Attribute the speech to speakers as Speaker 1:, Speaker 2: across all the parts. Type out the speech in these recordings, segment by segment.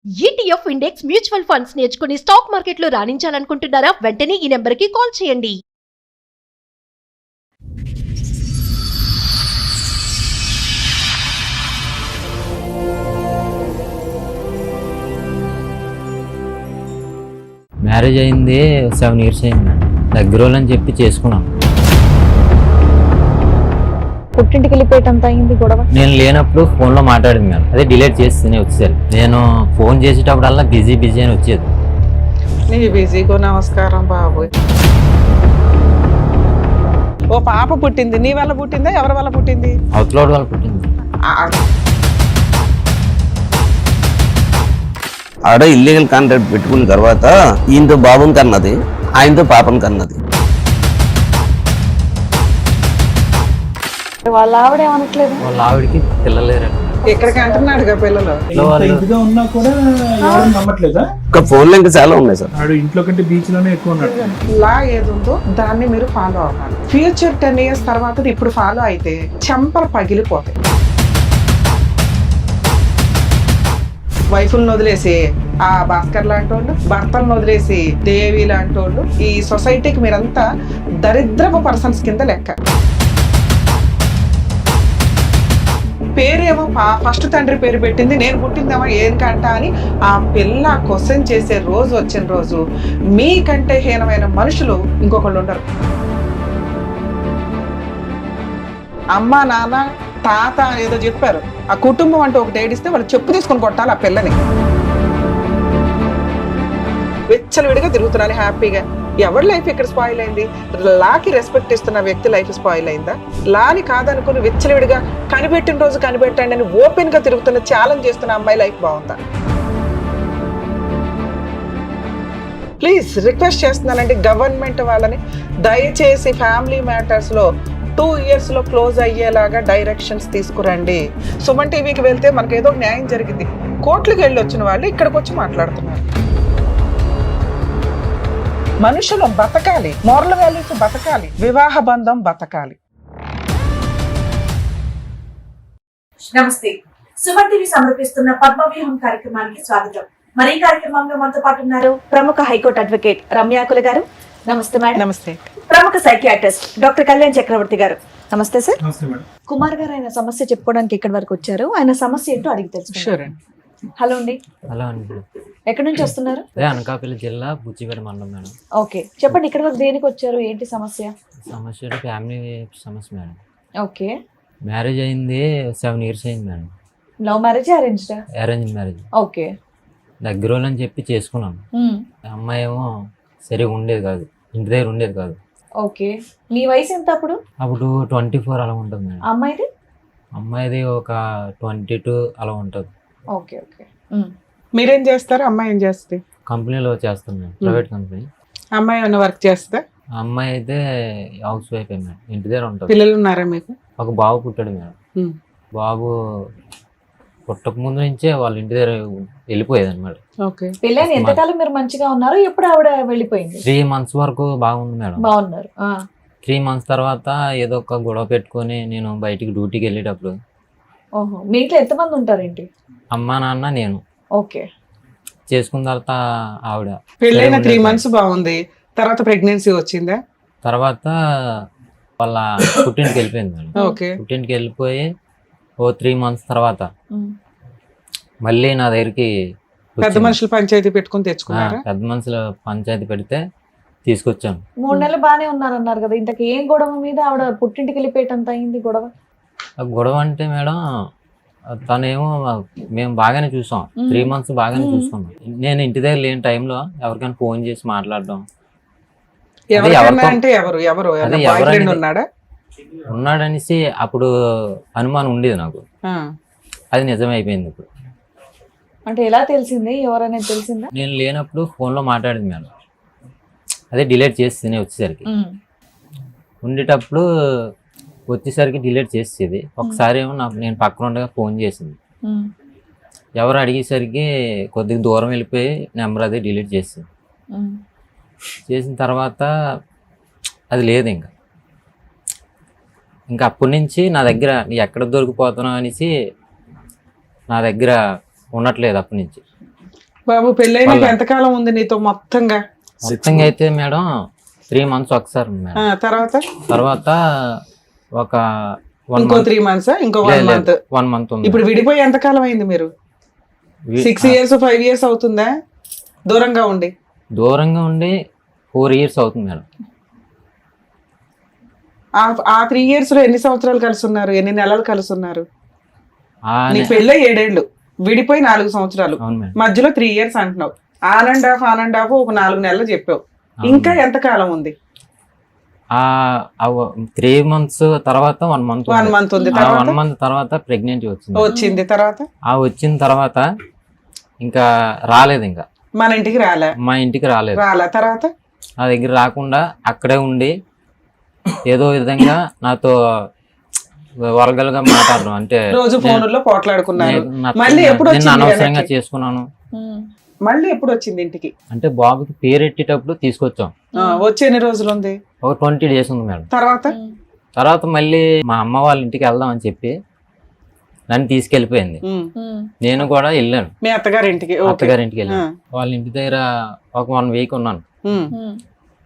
Speaker 1: ETF index mutual funds నేర్చుకుని stock మార్కెట్లో రాణించాలనుకుంటున్నారా? వెంటనే ఈ నెంబర్కి కాల్ చేయండి.
Speaker 2: మ్యారేజ్ అయింది 7 years అయింది మేడం. దగ్గర వాళ్ళని చెప్పి చేసుకున్నాను.
Speaker 3: పుట్టింటికి వెళ్ళిపోయేటంత అయింది గొడవ.
Speaker 2: నేను లేనప్పుడు ఫోన్లో మాట్లాడింది మేడం. అదే డిలీట్ చేస్తేనే వచ్చేది. నేను ఫోన్ చేసేటప్పుడల్లా బిజీ అని వచ్చేది.
Speaker 4: నీ బిజీకో నమస్కారం బాబు. ఓ పాప పుట్టింది, నీ వల్ల పుట్టిందా ఎవరి వల్ల పుట్టింది?
Speaker 2: అవతలోడు వాళ్ళు పుట్టింది.
Speaker 5: ఆడ ఇల్లీగల్ కాంట్రాక్ట్ పెట్టుకున్న తర్వాత ఈయనతో బాబుని కన్నది, ఆయనతో పాపని కన్నది.
Speaker 3: వాళ్ళ ఆవిడ ఏమనట్లేదు.
Speaker 2: వాళ్ళ ఆవిడకి పిల్లలేరండి.
Speaker 4: ఇక్కడికి అంటున్నాడుగా పిల్లలు.
Speaker 6: ఇంటిగా ఉన్నా కూడా ఎవరు నమ్మట్లేదా?
Speaker 5: ఇంకా ఫోన్లో ఇంకా చాలా ఉన్నాయి సార్.
Speaker 6: ఆడు ఇంట్లో కంటే బీచ్ లోనే ఎక్కువ ఉన్నాడు.
Speaker 4: లా ఏదుందో దాన్ని మీరు ఫాలో అవ్వాలి. ఫ్యూచర్ 10 years తర్వాత ఇప్పుడు ఫాలో అయితే చెంపలు పగిలిపోతాయి. వైఫులను వదిలేసి ఆ భాస్కర్ లాంటి వాళ్ళు, భర్తలను వదిలేసి దేవి లాంటి వాళ్ళు, ఈ సొసైటీకి మీరంతా దరిద్రపు పర్సన్స్ కింద లెక్క. పేరేమో ఫస్ట్ తండ్రి పేరు పెట్టింది, నేను పుట్టిందేమో ఏం కంట అని ఆ పిల్ల క్వశ్చన్ చేసే రోజు వచ్చిన రోజు మీకంటే హీనమైన మనుషులు ఇంకొకళ్ళు ఉండరు. అమ్మ నాన్న తాత ఏదో చెప్పారు, ఆ కుటుంబం అంటే ఒకటి ఏడిస్తే వాళ్ళు చెప్పు తీసుకొని కొట్టాలి ఆ పిల్లని. విచ్చలవిడిగా తిరుగుతున్నాను హ్యాపీగా. ఎవరి లైఫ్ ఇక్కడ స్పాయిల్ అయింది? లాకి రెస్పెక్ట్ ఇస్తున్న వ్యక్తి లైఫ్ స్పాయిల్ అయిందా? లాని కాదనుకుని విచ్చలవిడిగా కనిపెట్టిన రోజు కనిపెట్టండి అని ఓపెన్ గా తిరుగుతున్న ఛాలెంజ్ చేస్తున్న అమ్మాయి లైఫ్ బాగుందా? ప్లీజ్ రిక్వెస్ట్ చేస్తున్నానండి గవర్నమెంట్ వాళ్ళని, దయచేసి ఫ్యామిలీ మ్యాటర్స్ లో 2 years లో క్లోజ్ అయ్యేలాగా డైరెక్షన్స్ తీసుకురండి. సుమన్ టీవీకి వెళ్తే మనకు ఏదో న్యాయం జరిగింది. కోర్టులకు వెళ్ళి వచ్చిన వాళ్ళు ఇక్కడికి వచ్చి మాట్లాడుతున్నారు. మనుషులు బతకాలి, మోరల్ వాల్యూస్ బతకాలి, వివాహ బంధం బతకాలి.
Speaker 7: నమస్తే. సుమన్ టీవీ సమర్పిస్తున్న పద్మవ్యూహం కార్యక్రమానికి స్వాగతం. మరి ఈ కార్యక్రమంలో మనతో పాటు ఉన్నారు ప్రముఖ హైకోర్టు అడ్వకేట్ రమ్యాకుల గారు. నమస్తే మేడం.
Speaker 4: నమస్తే.
Speaker 7: ప్రముఖ సైకియాట్రిస్ట్ డాక్టర్ కళ్యాణ్ చక్రవర్తి గారు. నమస్తే సార్.
Speaker 6: నమస్తే మేడం.
Speaker 7: కుమార్ గారు ఆయన సమస్య చెప్పుకోవడానికి ఇక్కడి వరకు వచ్చారు. ఆయన సమస్య ఏంటో అడిగి తెలుసుకుందాం.
Speaker 4: షూర్ అండి.
Speaker 7: హలో అండి,
Speaker 2: అలా అండి.
Speaker 7: ఎక్కడి నుంచి వస్తున్నారు?
Speaker 2: అదే అనకాపల్లి జిల్లా బుచ్చిపేట మండలం మేడం.
Speaker 7: ఓకే, చెప్పండి ఇక్కడ వరకు దేనికి వచ్చారు, ఏంటి సమస్య?
Speaker 2: సమస్య ఫ్యామిలీ సమస్య మేడం.
Speaker 7: ఓకే,
Speaker 2: మ్యారేజ్ అయింది 7 years అయింది madam.
Speaker 7: Love marriage arranged?
Speaker 2: Arrange marriage.
Speaker 7: Okay,
Speaker 2: దగ్గర వాళ్ళని చెప్పి చేసుకున్నాను. అమ్మాయి ఏమో సరిగా ఉండేది కాదు, ఇంటి దగ్గర ఉండేది కాదు.
Speaker 7: ఓకే, మీ వయసు ఎంత అప్పుడు?
Speaker 2: అప్పుడు 24 అలా ఉంటుంది మేడం.
Speaker 7: అమ్మాయిది?
Speaker 2: అమ్మాయిది ఒక 22 అలా ఉంటుంది.
Speaker 7: Okay okay.
Speaker 4: మీరేం చేస్తారు? అమ్మాయి ఏం చేస్తుంది?
Speaker 2: కంపెనీలో చేస్తాను మేడం, ప్రైవేట్ కంపెనీ.
Speaker 4: అమ్మాయి ఏమైనా వర్క్ చేస్తా?
Speaker 2: అమ్మాయి అయితే హౌస్ వైఫ్ మేడం, ఇంటి దగ్గర ఉంటుంది.
Speaker 4: పిల్లలు ఉన్నారా మీకు?
Speaker 2: ఒక బాబు పుట్టాడు మేడం. బాబు పుట్టక ముందు నుంచే వాళ్ళ ఇంటి దగ్గర వెళ్ళిపోయేది అనమాట.
Speaker 4: ఓకే.
Speaker 7: పెళ్ళైన ఎంతకాలం మీరు మంచిగా ఉన్నారు? ఎప్పుడు ఆవిడ వెళ్ళిపోయింది?
Speaker 2: 3 months వరకు బాగుంది మేడం.
Speaker 7: బాగున్నారు.
Speaker 2: 3 months తర్వాత ఏదో ఒక గొడవ పెట్టుకొని నేను బయటికి డ్యూటీకి వెళ్ళేటప్పుడు.
Speaker 7: ఓహో, మీ ఇంట్లో ఎంతమంది ఉంటారేంటి?
Speaker 2: అమ్మ నాన్న నేను.
Speaker 7: ఓకే.
Speaker 2: చేసుకున్న తర్వాత ఆవిడ
Speaker 4: పెళ్ళైన 3 months బాగుంది, తర్వాత ప్రెగ్నెన్సీ వచ్చిందా?
Speaker 2: తర్వాత వాళ్ళ పుట్టింటికి వెళ్ళిపోయింది మేడం.
Speaker 4: ఓకే.
Speaker 2: పుట్టింటికి వెళ్ళిపోయి ఓ 3 months తర్వాత మళ్ళీ నా దగ్గరికి
Speaker 4: పెద్ద మనుషులు పంచాయతీ పెట్టుకుని తెచ్చుకున్నారా?
Speaker 2: పెద్ద మనుషుల పంచాయతీ పెడితే తీసుకొచ్చాను.
Speaker 7: 3 నెలలు బాగానే ఉన్నారన్నారు కదా, ఇంతకు ఏం గొడవ మీద ఆవిడ పుట్టింటికి వెళ్ళిపోయేటంత అయింది గొడవ?
Speaker 2: గొడవ అంటే మేడం తనేమో మేము బాగానే చూసాం, 3 months బాగానే చూసుకున్నాం. నేను ఇంటి దగ్గర లేని టైంలో ఎవరికైనా ఫోన్ చేసి మాట్లాడడం.
Speaker 4: అంటే ఎవరు ఉన్నాడా?
Speaker 2: ఉన్నాడనేసి అప్పుడు అనుమానం ఉండేది నాకు. అది నిజమే అయిపోయింది ఇప్పుడు.
Speaker 7: అంటే ఎలా తెలిసింది, ఎవరనేది తెలిసిందా?
Speaker 2: నేను లేనప్పుడు ఫోన్లో మాట్లాడింది మేడం. అదే డిలీట్ చేస్తేనే వచ్చేసరికి. ఉండేటప్పుడు వచ్చేసరికి డిలీట్ చేసేది. ఒకసారి ఏమో నేను పక్కన ఉండగా ఫోన్ చేసింది. ఎవరు అడిగేసరికి కొద్దిగా దూరం వెళ్ళిపోయి నెంబర్ అది డిలీట్ చేసింది. చేసిన తర్వాత అది లేదు ఇంకా అప్పటి నుంచి నా దగ్గర ఎక్కడ దొరికిపోతున్నావు అనేసి నా దగ్గర ఉండట్లేదు అప్పటి నుంచి.
Speaker 4: బాబు పెళ్ళైనాక ఎంతకాలం ఉంది నీతో మొత్తంగా?
Speaker 2: మొత్తంగా అయితే మేడం 3 months ఒకసారి మేడం.
Speaker 4: తర్వాత
Speaker 2: తర్వాత ఒక 1
Speaker 4: ఇంకో
Speaker 2: month
Speaker 4: 3 months ఇంకో 1 month
Speaker 2: 1 month ఉంది.
Speaker 4: ఇప్పుడు విడిపోయి ఎంతకాలం అయింది మీరు? 6 years 5 years అవుతుందా దూరంగా ఉండి?
Speaker 2: దూరంగా ఉండి 4 years అవుతుంది మేడం.
Speaker 4: ఆ 3 years లో ఎన్ని సంవత్సరాలు కలిసి ఉన్నారు? ఎన్ని నెలలు కలిసి ఉన్నారు?
Speaker 2: ఆ
Speaker 4: నీకు పెళ్ళై 7 ఏళ్ళు, విడిపోయి 4 సంవత్సరాలు,
Speaker 2: అవును మేడం.
Speaker 4: మధ్యలో 3 years అంటున్నావు. ఆన్ అండ్ ఆఫ్ ఒక 4 నెలలు చెప్పావు. ఇంకా ఎంత కాలం ఉంది?
Speaker 2: 3 months తర్వాత 1 month
Speaker 4: 1 month ఉంది.
Speaker 2: 1 month తర్వాత ప్రెగ్నెంట్
Speaker 4: వచ్చింది. తర్వాత
Speaker 2: వచ్చిన తర్వాత ఇంకా రాలేదు, ఇంకా
Speaker 4: మన ఇంటికి రాలే.
Speaker 2: మా ఇంటికి రాలేదు.
Speaker 4: తర్వాత
Speaker 2: నా దగ్గర రాకుండా అక్కడే ఉండి ఏదో విధంగా నాతో వరగలుగా మాట్లాడడం, అంటే
Speaker 4: రోజు ఫోన్లో పోట్లాడుకున్నారు.
Speaker 2: నేను
Speaker 4: మళ్ళీ ఎప్పుడు
Speaker 2: నేను
Speaker 4: వచ్చింది
Speaker 2: అనవసరంగా
Speaker 4: వెనక్కి?
Speaker 2: చేసుకున్నాను.
Speaker 4: మళ్ళీ ఎప్పుడు వచ్చింది ఇంటికి?
Speaker 2: అంటే బాబుకి పేరెట్టేటప్పుడు తీసుకొచ్చాం.
Speaker 4: వచ్చి ఎన్ని రోజులు ఉంది?
Speaker 2: ఒక 20 days ఉంది మేడం.
Speaker 4: తర్వాత
Speaker 2: మళ్ళీ మా అమ్మ వాళ్ళ ఇంటికి వెళ్దాం అని చెప్పి నన్ను తీసుకెళ్ళిపోయింది. నేను కూడా వెళ్ళాను
Speaker 4: మీ అత్తగారింటికి.
Speaker 2: అత్తగారింటికి వెళ్ళాను. వాళ్ళ ఇంటి దగ్గర ఒక 1 week ఉన్నాను.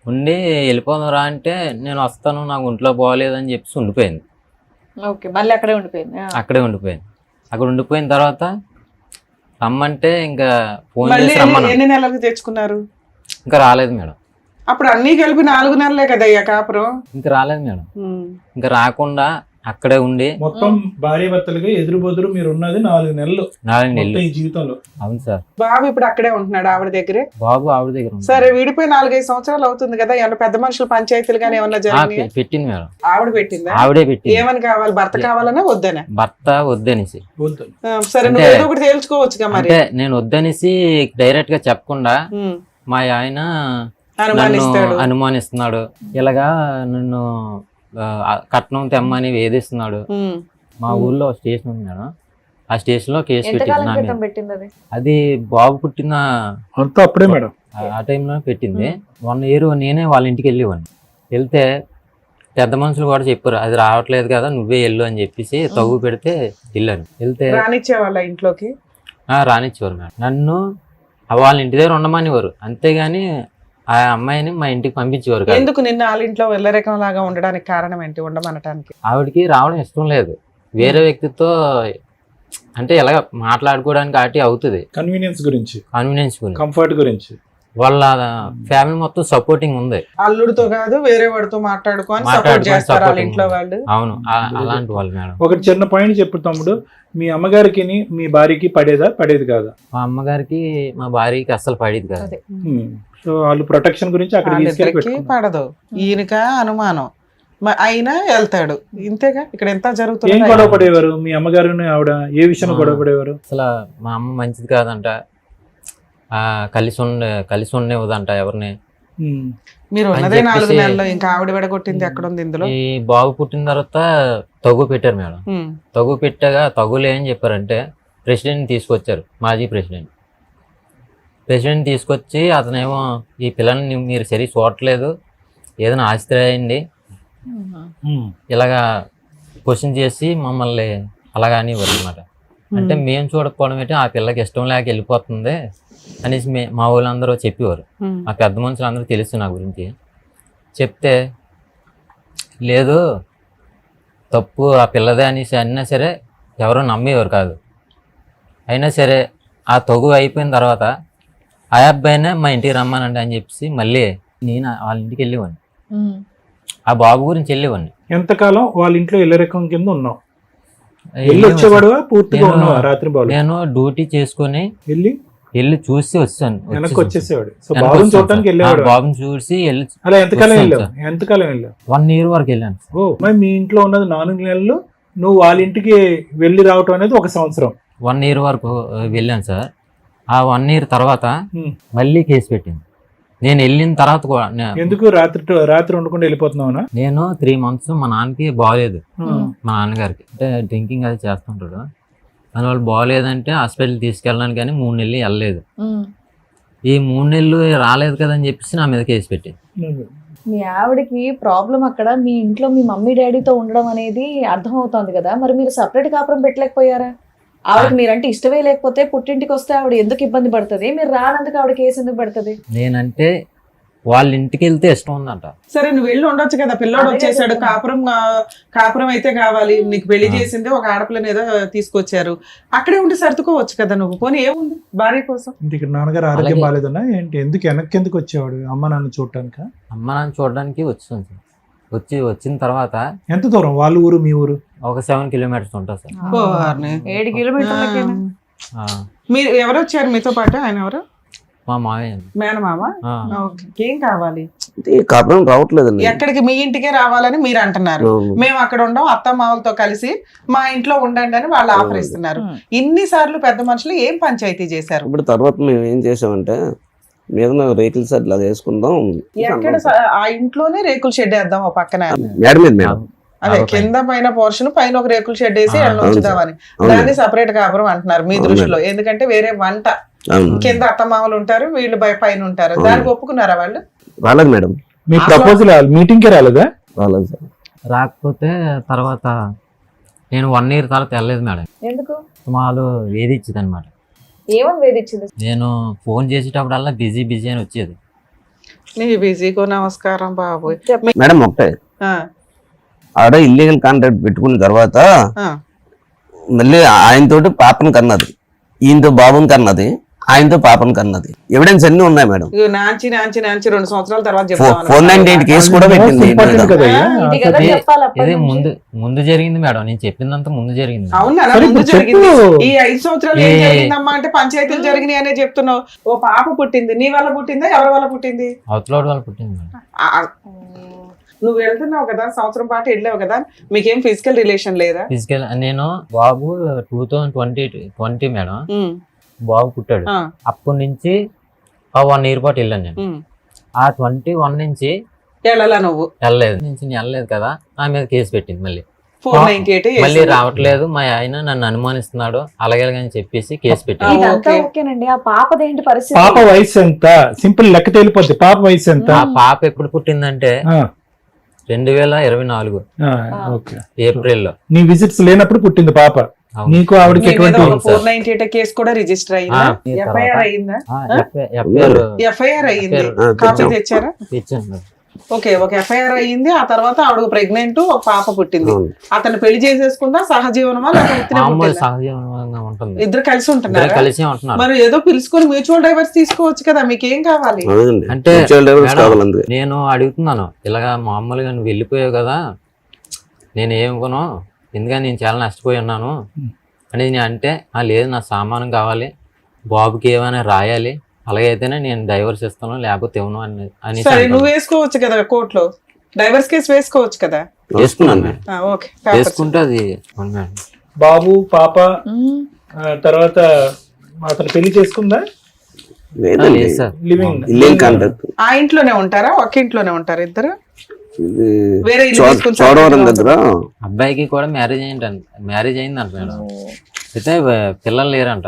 Speaker 2: ఉండి వెళ్ళిపోదాం రా అంటే నేను వస్తాను, నాకు ఒంట్లో బాగోలేదని చెప్పేసి ఉండిపోయింది.
Speaker 3: మళ్ళీ అక్కడే ఉండిపోయింది.
Speaker 2: అక్కడే ఉండిపోయింది. అక్కడ ఉండిపోయిన తర్వాత రమ్మంటే ఇంకా ఫోన్
Speaker 4: మళ్ళీ
Speaker 2: చేసి రమ్మన్నా.
Speaker 4: ఎన్ని నెలలకు తెచ్చుకున్నారు?
Speaker 2: ఇంకా రాలేదు మేడం.
Speaker 4: అప్పుడు అన్ని కలిపి 4 నెలలే కదయ్యా కాపురం.
Speaker 2: ఇంకా రాలేదు మేడం. ఇంకా రాకుండా అక్కడే ఉండి
Speaker 6: మొత్తం భార్య భర్తలుగా ఎదురు బొదురు మీరు ఉన్నది 4 నెలలు
Speaker 2: 4 నెలలు.
Speaker 6: మొత్తం ఈ జీవితంలో.
Speaker 2: అవును సార్.
Speaker 4: బాబు ఇప్పుడు అక్కడే ఉంటున్నాడు ఆవిడ దగ్గరే.
Speaker 2: బాబు ఆవిడ దగ్గర ఉంది.
Speaker 4: సరే విడిపోయి 4-5 సంవత్సరాలు అవుతుంది కదా, ఏమన్నా పెద్ద మనుషులు పంచాయతీలు గానీ ఏమన్నా జరిగినాయా?
Speaker 2: పెట్టింది మేడం.
Speaker 4: ఆవిడ పెట్టిందా?
Speaker 2: ఆవిడే పెట్టింది.
Speaker 4: ఏమని కావాలి? భర్త కావాలన్నా వద్దనా?
Speaker 2: భర్త వద్దనేసి.
Speaker 6: వద్దు.
Speaker 4: సరే నువ్వు ఏదో ఒకటి తేల్చుకోవచ్చుగా మరి.
Speaker 2: అంటే నేను వద్దనేసి డైరెక్ట్ గా చెప్పకుండా మా ఆయన
Speaker 4: అనుమానిస్తాడు.
Speaker 2: అనుమానిస్తున్నాడు. ఇలాగా నన్ను కట్నం తెమ్మని వేధిస్తున్నాడు. మా ఊర్లో స్టేషన్ ఉంది మేడం, ఆ స్టేషన్ లో కేసు
Speaker 3: పెట్టింది అది.
Speaker 2: అది బాబు పుట్టిన
Speaker 6: అంతా అప్పుడే మేడం.
Speaker 2: ఆ టైంలో పెట్టింది. 1 year నేనే వాళ్ళ ఇంటికి వెళ్ళేవాడిని. వెళ్తే పెద్ద మనుషులు కూడా చెప్పారు, అది రావట్లేదు కదా నువ్వే వెళ్ళు అని చెప్పేసి తవ్వు పెడితే వెళ్ళాను. వెళ్తే
Speaker 4: రానిచ్చేవాళ్ళ ఇంట్లోకి?
Speaker 2: రానిచ్చేవారు మేడం. నన్ను వాళ్ళ ఇంటి దగ్గర ఉండమనేవారు, అంతేగాని ఆ అమ్మాయిని మా ఇంటికి పంపించేవారు కాదు.
Speaker 4: ఎందుకు నిన్న వాళ్ళ ఇంట్లో వెళ్ళరకం లాగా ఉండడానికి కారణం ఏంటి? ఉండమనటానికి
Speaker 2: ఆవిడకి రావడం ఇష్టం లేదు. వేరే వ్యక్తితో అంటే ఎలాగ మాట్లాడుకోవడానికి ఆటి అవుతుంది.
Speaker 6: కన్వీనియన్స్ గురించి,
Speaker 2: కంఫర్ట్ గురించి వాళ్ళ ఫ్యామిలీ మొత్తం సపోర్టింగ్ ఉంది.
Speaker 4: అల్లుడితో కాదు వేరే వాడితో మాట్లాడుకొని సపోర్ట్ చేస్తారు వాళ్ళ ఇంట్లో వాళ్ళు.
Speaker 2: అవును, అలాంటి వాళ్ళు మేడం.
Speaker 6: ఒక చిన్న పాయింట్ చెప్పు తమ్ముడు, మీ అమ్మగారికి మీ భార్యకి పడేది కాదా?
Speaker 2: మా అమ్మగారికి మా భార్యకి అస్సలు పడేది కాదు.
Speaker 6: సో వాళ్ళు ప్రొటెక్షన్ గురించి అక్కడ
Speaker 4: వాళ్ళిద్దరికి పడదు. ఈయనక అనుమానం అయినా వెళ్తాడు, ఇంతేగా. ఇక్కడ ఎంత జరుగుతుంది?
Speaker 6: ఏం గొడవ పడేవారు మీ అమ్మగారు ఆవిడ? ఏ విషయంలో గొడవ పడేవారు?
Speaker 2: అసలు మా అమ్మ మంచిది కాదంట, కలిసి ఉండేవదంట ఎవరిని.
Speaker 4: మీరు ఉన్నదే 4 నెలలు, ఇంకా ఆవిడ విడగొట్టింది ఎక్కడ ఉంది ఇందులో?
Speaker 2: ఈ బాబు పుట్టిన తర్వాత తగు పెట్టారు మేడం. తగు పెట్టగా తగులు ఏం చెప్పారంటే ప్రెసిడెంట్ తీసుకొచ్చారు, మాజీ ప్రెసిడెంట్ తీసుకొచ్చి అతనేమో ఈ పిల్లల్ని మీరు సరి చూడట్లేదు, ఏదైనా ఆస్తి రాయండి ఇలాగా క్వశ్చన్ చేసి మమ్మల్ని అలాగని అనమాట. అంటే మేము చూడకపోవడం ఏంటి, ఆ పిల్లకి ఇష్టం లేక వెళ్ళిపోతుంది అనేసి మా వాళ్ళందరూ చెప్పేవారు. మా పెద్ద మనుషులు అందరూ తెలుసు నా గురించి. చెప్తే లేదు తప్పు ఆ పిల్లదే అనేసి అయినా సరే ఎవరో నమ్మేవారు కాదు. అయినా సరే ఆ తగు అయిపోయిన తర్వాత ఆ అబ్బాయినే మా ఇంటికి రమ్మానండి అని చెప్పేసి మళ్ళీ నేను వాళ్ళ ఇంటికి వెళ్ళేవాడిని. ఆ బాబు గురించి వెళ్ళేవాడిని.
Speaker 6: ఎంతకాలం వాళ్ళ ఇంట్లో ఇళ్ళ రకం కింద ఉన్నావు? వచ్చేవాడు పూర్తిగా ఉన్నావా? రాత్రి బాబు
Speaker 2: నేను డ్యూటీ చేసుకుని వెళ్ళి చూసి వచ్చాను.
Speaker 6: వెనక్కి వచ్చేసేవాడు. సో బాబుని చూడటానికి వెళ్ళేవాడు.
Speaker 2: బాబుని చూసి
Speaker 6: అలా ఎంతకాలం వెళ్ళావు?
Speaker 2: 1 year వరకు వెళ్ళాను.
Speaker 6: ఓ, మరి మీ ఇంట్లో ఉన్నది 4 నెలలు, నువ్వు వాళ్ళ ఇంటికి వెళ్ళి రావటం అనేది 1 సంవత్సరం.
Speaker 2: 1 year వరకు వెళ్ళాను సార్. ఆ 1 year తర్వాత మళ్ళీ కేసు పెట్టింది. నేను వెళ్ళిన తర్వాత కూడా
Speaker 6: ఎందుకు రాత్రి ఉండకుండా వెళ్ళిపోతున్నావునా?
Speaker 2: నేను 3 months మా నాన్నకి బాగలేదు, మా నాన్నగారికి అంటే డ్రింకింగ్ అది చేస్తుంటాడు. దానివల్ల బాగలేదంటే హాస్పిటల్ తీసుకెళ్ళడానికి కానీ 3 నెలలు వెళ్ళలేదు. ఈ 3 నెలలు రాలేదు కదా అని చెప్పేసి నా మీద కేసు పెట్టింది.
Speaker 3: మీ ఆవిడకి ప్రాబ్లం అక్కడ మీ ఇంట్లో మీ మమ్మీ డాడీతో ఉండడం అనేది అర్థం అవుతుంది కదా, మరి మీరు సపరేట్ కాపురం పెట్టలేకపోయారా? ఆవిడకి మీరంటే ఇష్టమే లేకపోతే పుట్టింటికి వస్తే ఆవిడ ఎందుకు ఇబ్బంది పడుతుంది, మీరు రానందుకు ఆవిడ కేసు ఎందుకు పడుతుంది?
Speaker 2: నేనంటే వాళ్ళ ఇంటికి వెళ్తే ఇష్టం ఉందంట.
Speaker 4: సరే నువ్వు వెళ్ళి ఉండొచ్చు కదా, పిల్లోడు వచ్చేసాడు, కాపురం అయితే కావాలి, నీకు పెళ్లి చేసింది ఒక ఆడపిల్లని ఏదో తీసుకొచ్చారు, అక్కడే ఉండి సర్దుకోవచ్చు కదా నువ్వు. పోనీ ఏముంది భార్య కోసం.
Speaker 6: ఇక్కడ నాన్నగారు ఆరోగ్యం బాగాలేదన్నా ఏంటి, వెనక్కి ఎందుకు వచ్చేవాడు అమ్మ నాన్న చూడటానికి?
Speaker 2: అమ్మ నాన్న చూడడానికి వచ్చింది సార్. వచ్చిన తర్వాత
Speaker 6: ఎంత దూరం వాళ్ళ ఊరు మీ ఊరు?
Speaker 2: ఒక 7 కిలోమీటర్స్ ఉంటుంది సార్.
Speaker 3: 7 కిలోమీటర్లకేనా?
Speaker 4: మీరు ఎవరు వచ్చారు మీతో పాటు? ఆయన ఎవరు?
Speaker 2: మా మావయ్య.
Speaker 4: మేనమామ. ఓకే. ఏం కావాలి?
Speaker 5: కాపురం రావట్లేదండి.
Speaker 4: ఎక్కడికి? మీ ఇంటికే రావాలని మీరు అంటున్నారు. మేము అక్కడ ఉండం, అత్త మామలతో కలిసి మా ఇంట్లో ఉండండి అని వాళ్ళు ఆఫర్ ఇస్తున్నారు. ఇన్నిసార్లు పెద్ద మనుషులు ఏం పంచాయతీ చేశారు?
Speaker 5: ఇప్పుడు తర్వాత మేము ఏం చేసామంటే మీద రేకుల షెడ్ అలా వేసుకుందాం.
Speaker 4: ఎక్కడ? ఆ ఇంట్లోనే రేకుల షెడ్ వేద్దాం ఓ పక్కన.
Speaker 5: మేడం మీద మేడం
Speaker 4: అదే కింద పైన పోర్షన్, పైన ఒక రేకుల షెడ్ వేసి ఎండ ఉంచుదామని. దాన్ని సపరేట్ కాపురం అంటున్నారు మీ దృష్టిలో, ఎందుకంటే వేరే వంట, కింద అత్తమామలు ఉంటారు, వీళ్ళు పైన ఉంటారు. దానికి ఒప్పుకున్నారా వాళ్ళు?
Speaker 5: రాలేదు మేడం.
Speaker 6: మీ ప్రపోజల్ మీటింగ్ కి రాలేదా?
Speaker 5: రాలేదు సార్.
Speaker 2: రాకపోతే తర్వాత నేను 1 year తర్వాత వెళ్ళలేదు మేడం.
Speaker 3: ఎందుకు?
Speaker 2: వాళ్ళు వేధించింది అనమాట.
Speaker 3: ఏమని వేధించింది?
Speaker 2: నేను ఫోన్ చేసేటప్పుడల్లా బిజీ అని వచ్చేది.
Speaker 4: నీ బిజీకో నమస్కారం బాబు.
Speaker 5: మేడం ఒకటే, ఆడ ఇల్లీగల్ కాంట్రాక్ట్ పెట్టుకున్న తర్వాత మళ్ళీ ఆయనతోటి పాపను కన్నది, ఈయనతో బాబుని కన్నది, ఆయనతో పాపను కన్నది. ఎవిడెన్స్ అన్ని ఉన్నాయి మేడం.
Speaker 4: నాంచి 2 సంవత్సరాల తర్వాత
Speaker 5: 498 కేసు కూడా పెట్టింది.
Speaker 2: ఇది ముందు జరిగింది మేడం, నేను చెప్పిందంతా ముందు జరిగింది.
Speaker 4: అవునా? ముందు జరిగింది. ఈ 5 సంవత్సరాలు ఏం జరిగిందమ్మా అంటే పంచాయతీలు జరిగినాయి అనే చెప్తున్నావు. ఓ పాప పుట్టింది, నీ వల్ల పుట్టిందా ఎవరి వల్ల పుట్టింది?
Speaker 2: అవతలోడి వల్ల పుట్టింది మేడం.
Speaker 4: నువ్వు వెళ్తున్నావు కదా, సంవత్సరం పాటు వెళ్ళావు కదా, మీకేం ఫిజికల్ రిలేషన్ లేదా?
Speaker 2: ఫిజికల్ నేను బాబు 2020 మేడం బాబు పుట్టాడు. అప్పటి నుంచి 1 year పాటు వెళ్ళాను నేను. ఆ 21 నుంచి
Speaker 4: వెళ్ళాలా నువ్వు?
Speaker 2: వెళ్ళలేదు కదా, నా మీద కేసు పెట్టింది. మళ్ళీ
Speaker 4: 498
Speaker 2: మళ్ళీ రావట్లేదు, మా ఆయన నన్ను అనుమానిస్తున్నాడు అలాగే అని చెప్పేసి కేసు పెట్టింది.
Speaker 3: ఇదంతా ఓకేనండి, ఆ పాపదేంటి పరిస్థితి?
Speaker 6: పాప వయసు ఎంత? సింపుల్ లెక్క తేలిపోద్ది. పాప వయసు ఎంత?
Speaker 2: ఆ పాప ఎప్పుడు పుట్టిందంటే 2024 ఏప్రిల్లో.
Speaker 6: నీ విజిట్స్ లేనప్పుడు పుట్టింది పాప. నీకు ఆవిడకి ఎటువంటి?
Speaker 4: 498 కేసు కూడా రిజిస్టర్ అయిందా? ఎఫ్ఐఆర్ అయిందా? ఎఫ్ఐఆర్ అయింది. కాపీ తెచ్చారా? ఓకే, ఒక ఎఫ్ఐఆర్ అయ్యింది. ఆ తర్వాత ఆవిడ ప్రెగ్నెంట్, ఒక పాప పుట్టింది. అతను పెళ్లి చేసేసుకుందా? సహజీవనమా?
Speaker 2: సహజీవనంగా ఉంటుంది.
Speaker 4: ఇద్దరు కలిసి ఉంటున్నారు.
Speaker 2: కలిసి ఉంటున్నారు.
Speaker 4: మరి ఏదో పిలుచుకొని మ్యూచువల్ డైవర్స్ తీసుకోవచ్చు కదా, మీకేం కావాలి?
Speaker 2: అంటే నేను అడుగుతున్నాను, ఇలాగా మామూలుగా నువ్వు వెళ్ళిపోయావు కదా, నేను ఏమనుకోను, ఎందుకని నేను చాలా నష్టపోయి ఉన్నాను అనేది నేను అంటే, లేదు నా సామానం కావాలి, బాబుకి ఏమైనా రాయాలి, అలాగైతేనే నేను డైవర్స్ ఇస్తాను లేకపోతే ఇవ్వను అని.
Speaker 4: సరే, నువ్వు వేసుకోవచ్చు కదా కోర్టులో, డైవర్స్ కేసు వేసుకోవచ్చు కదా.
Speaker 2: వేసుకున్నాను.
Speaker 4: ఓకే,
Speaker 2: వేసుకుంటే అది
Speaker 6: బాబు పాప తర్వాత అతను పెళ్లి చేసుకుందా?
Speaker 5: Living contract.
Speaker 4: ఆ ఇంట్లోనే ఉంటారా? ఒక ఇంట్లోనే ఉంటారా ఇద్దరు?
Speaker 5: చోడవరం దగ్గర.
Speaker 2: అబ్బాయికి కూడా మ్యారేజ్ అయింది అంట మేడం. అయితే పిల్లలు లేరంట.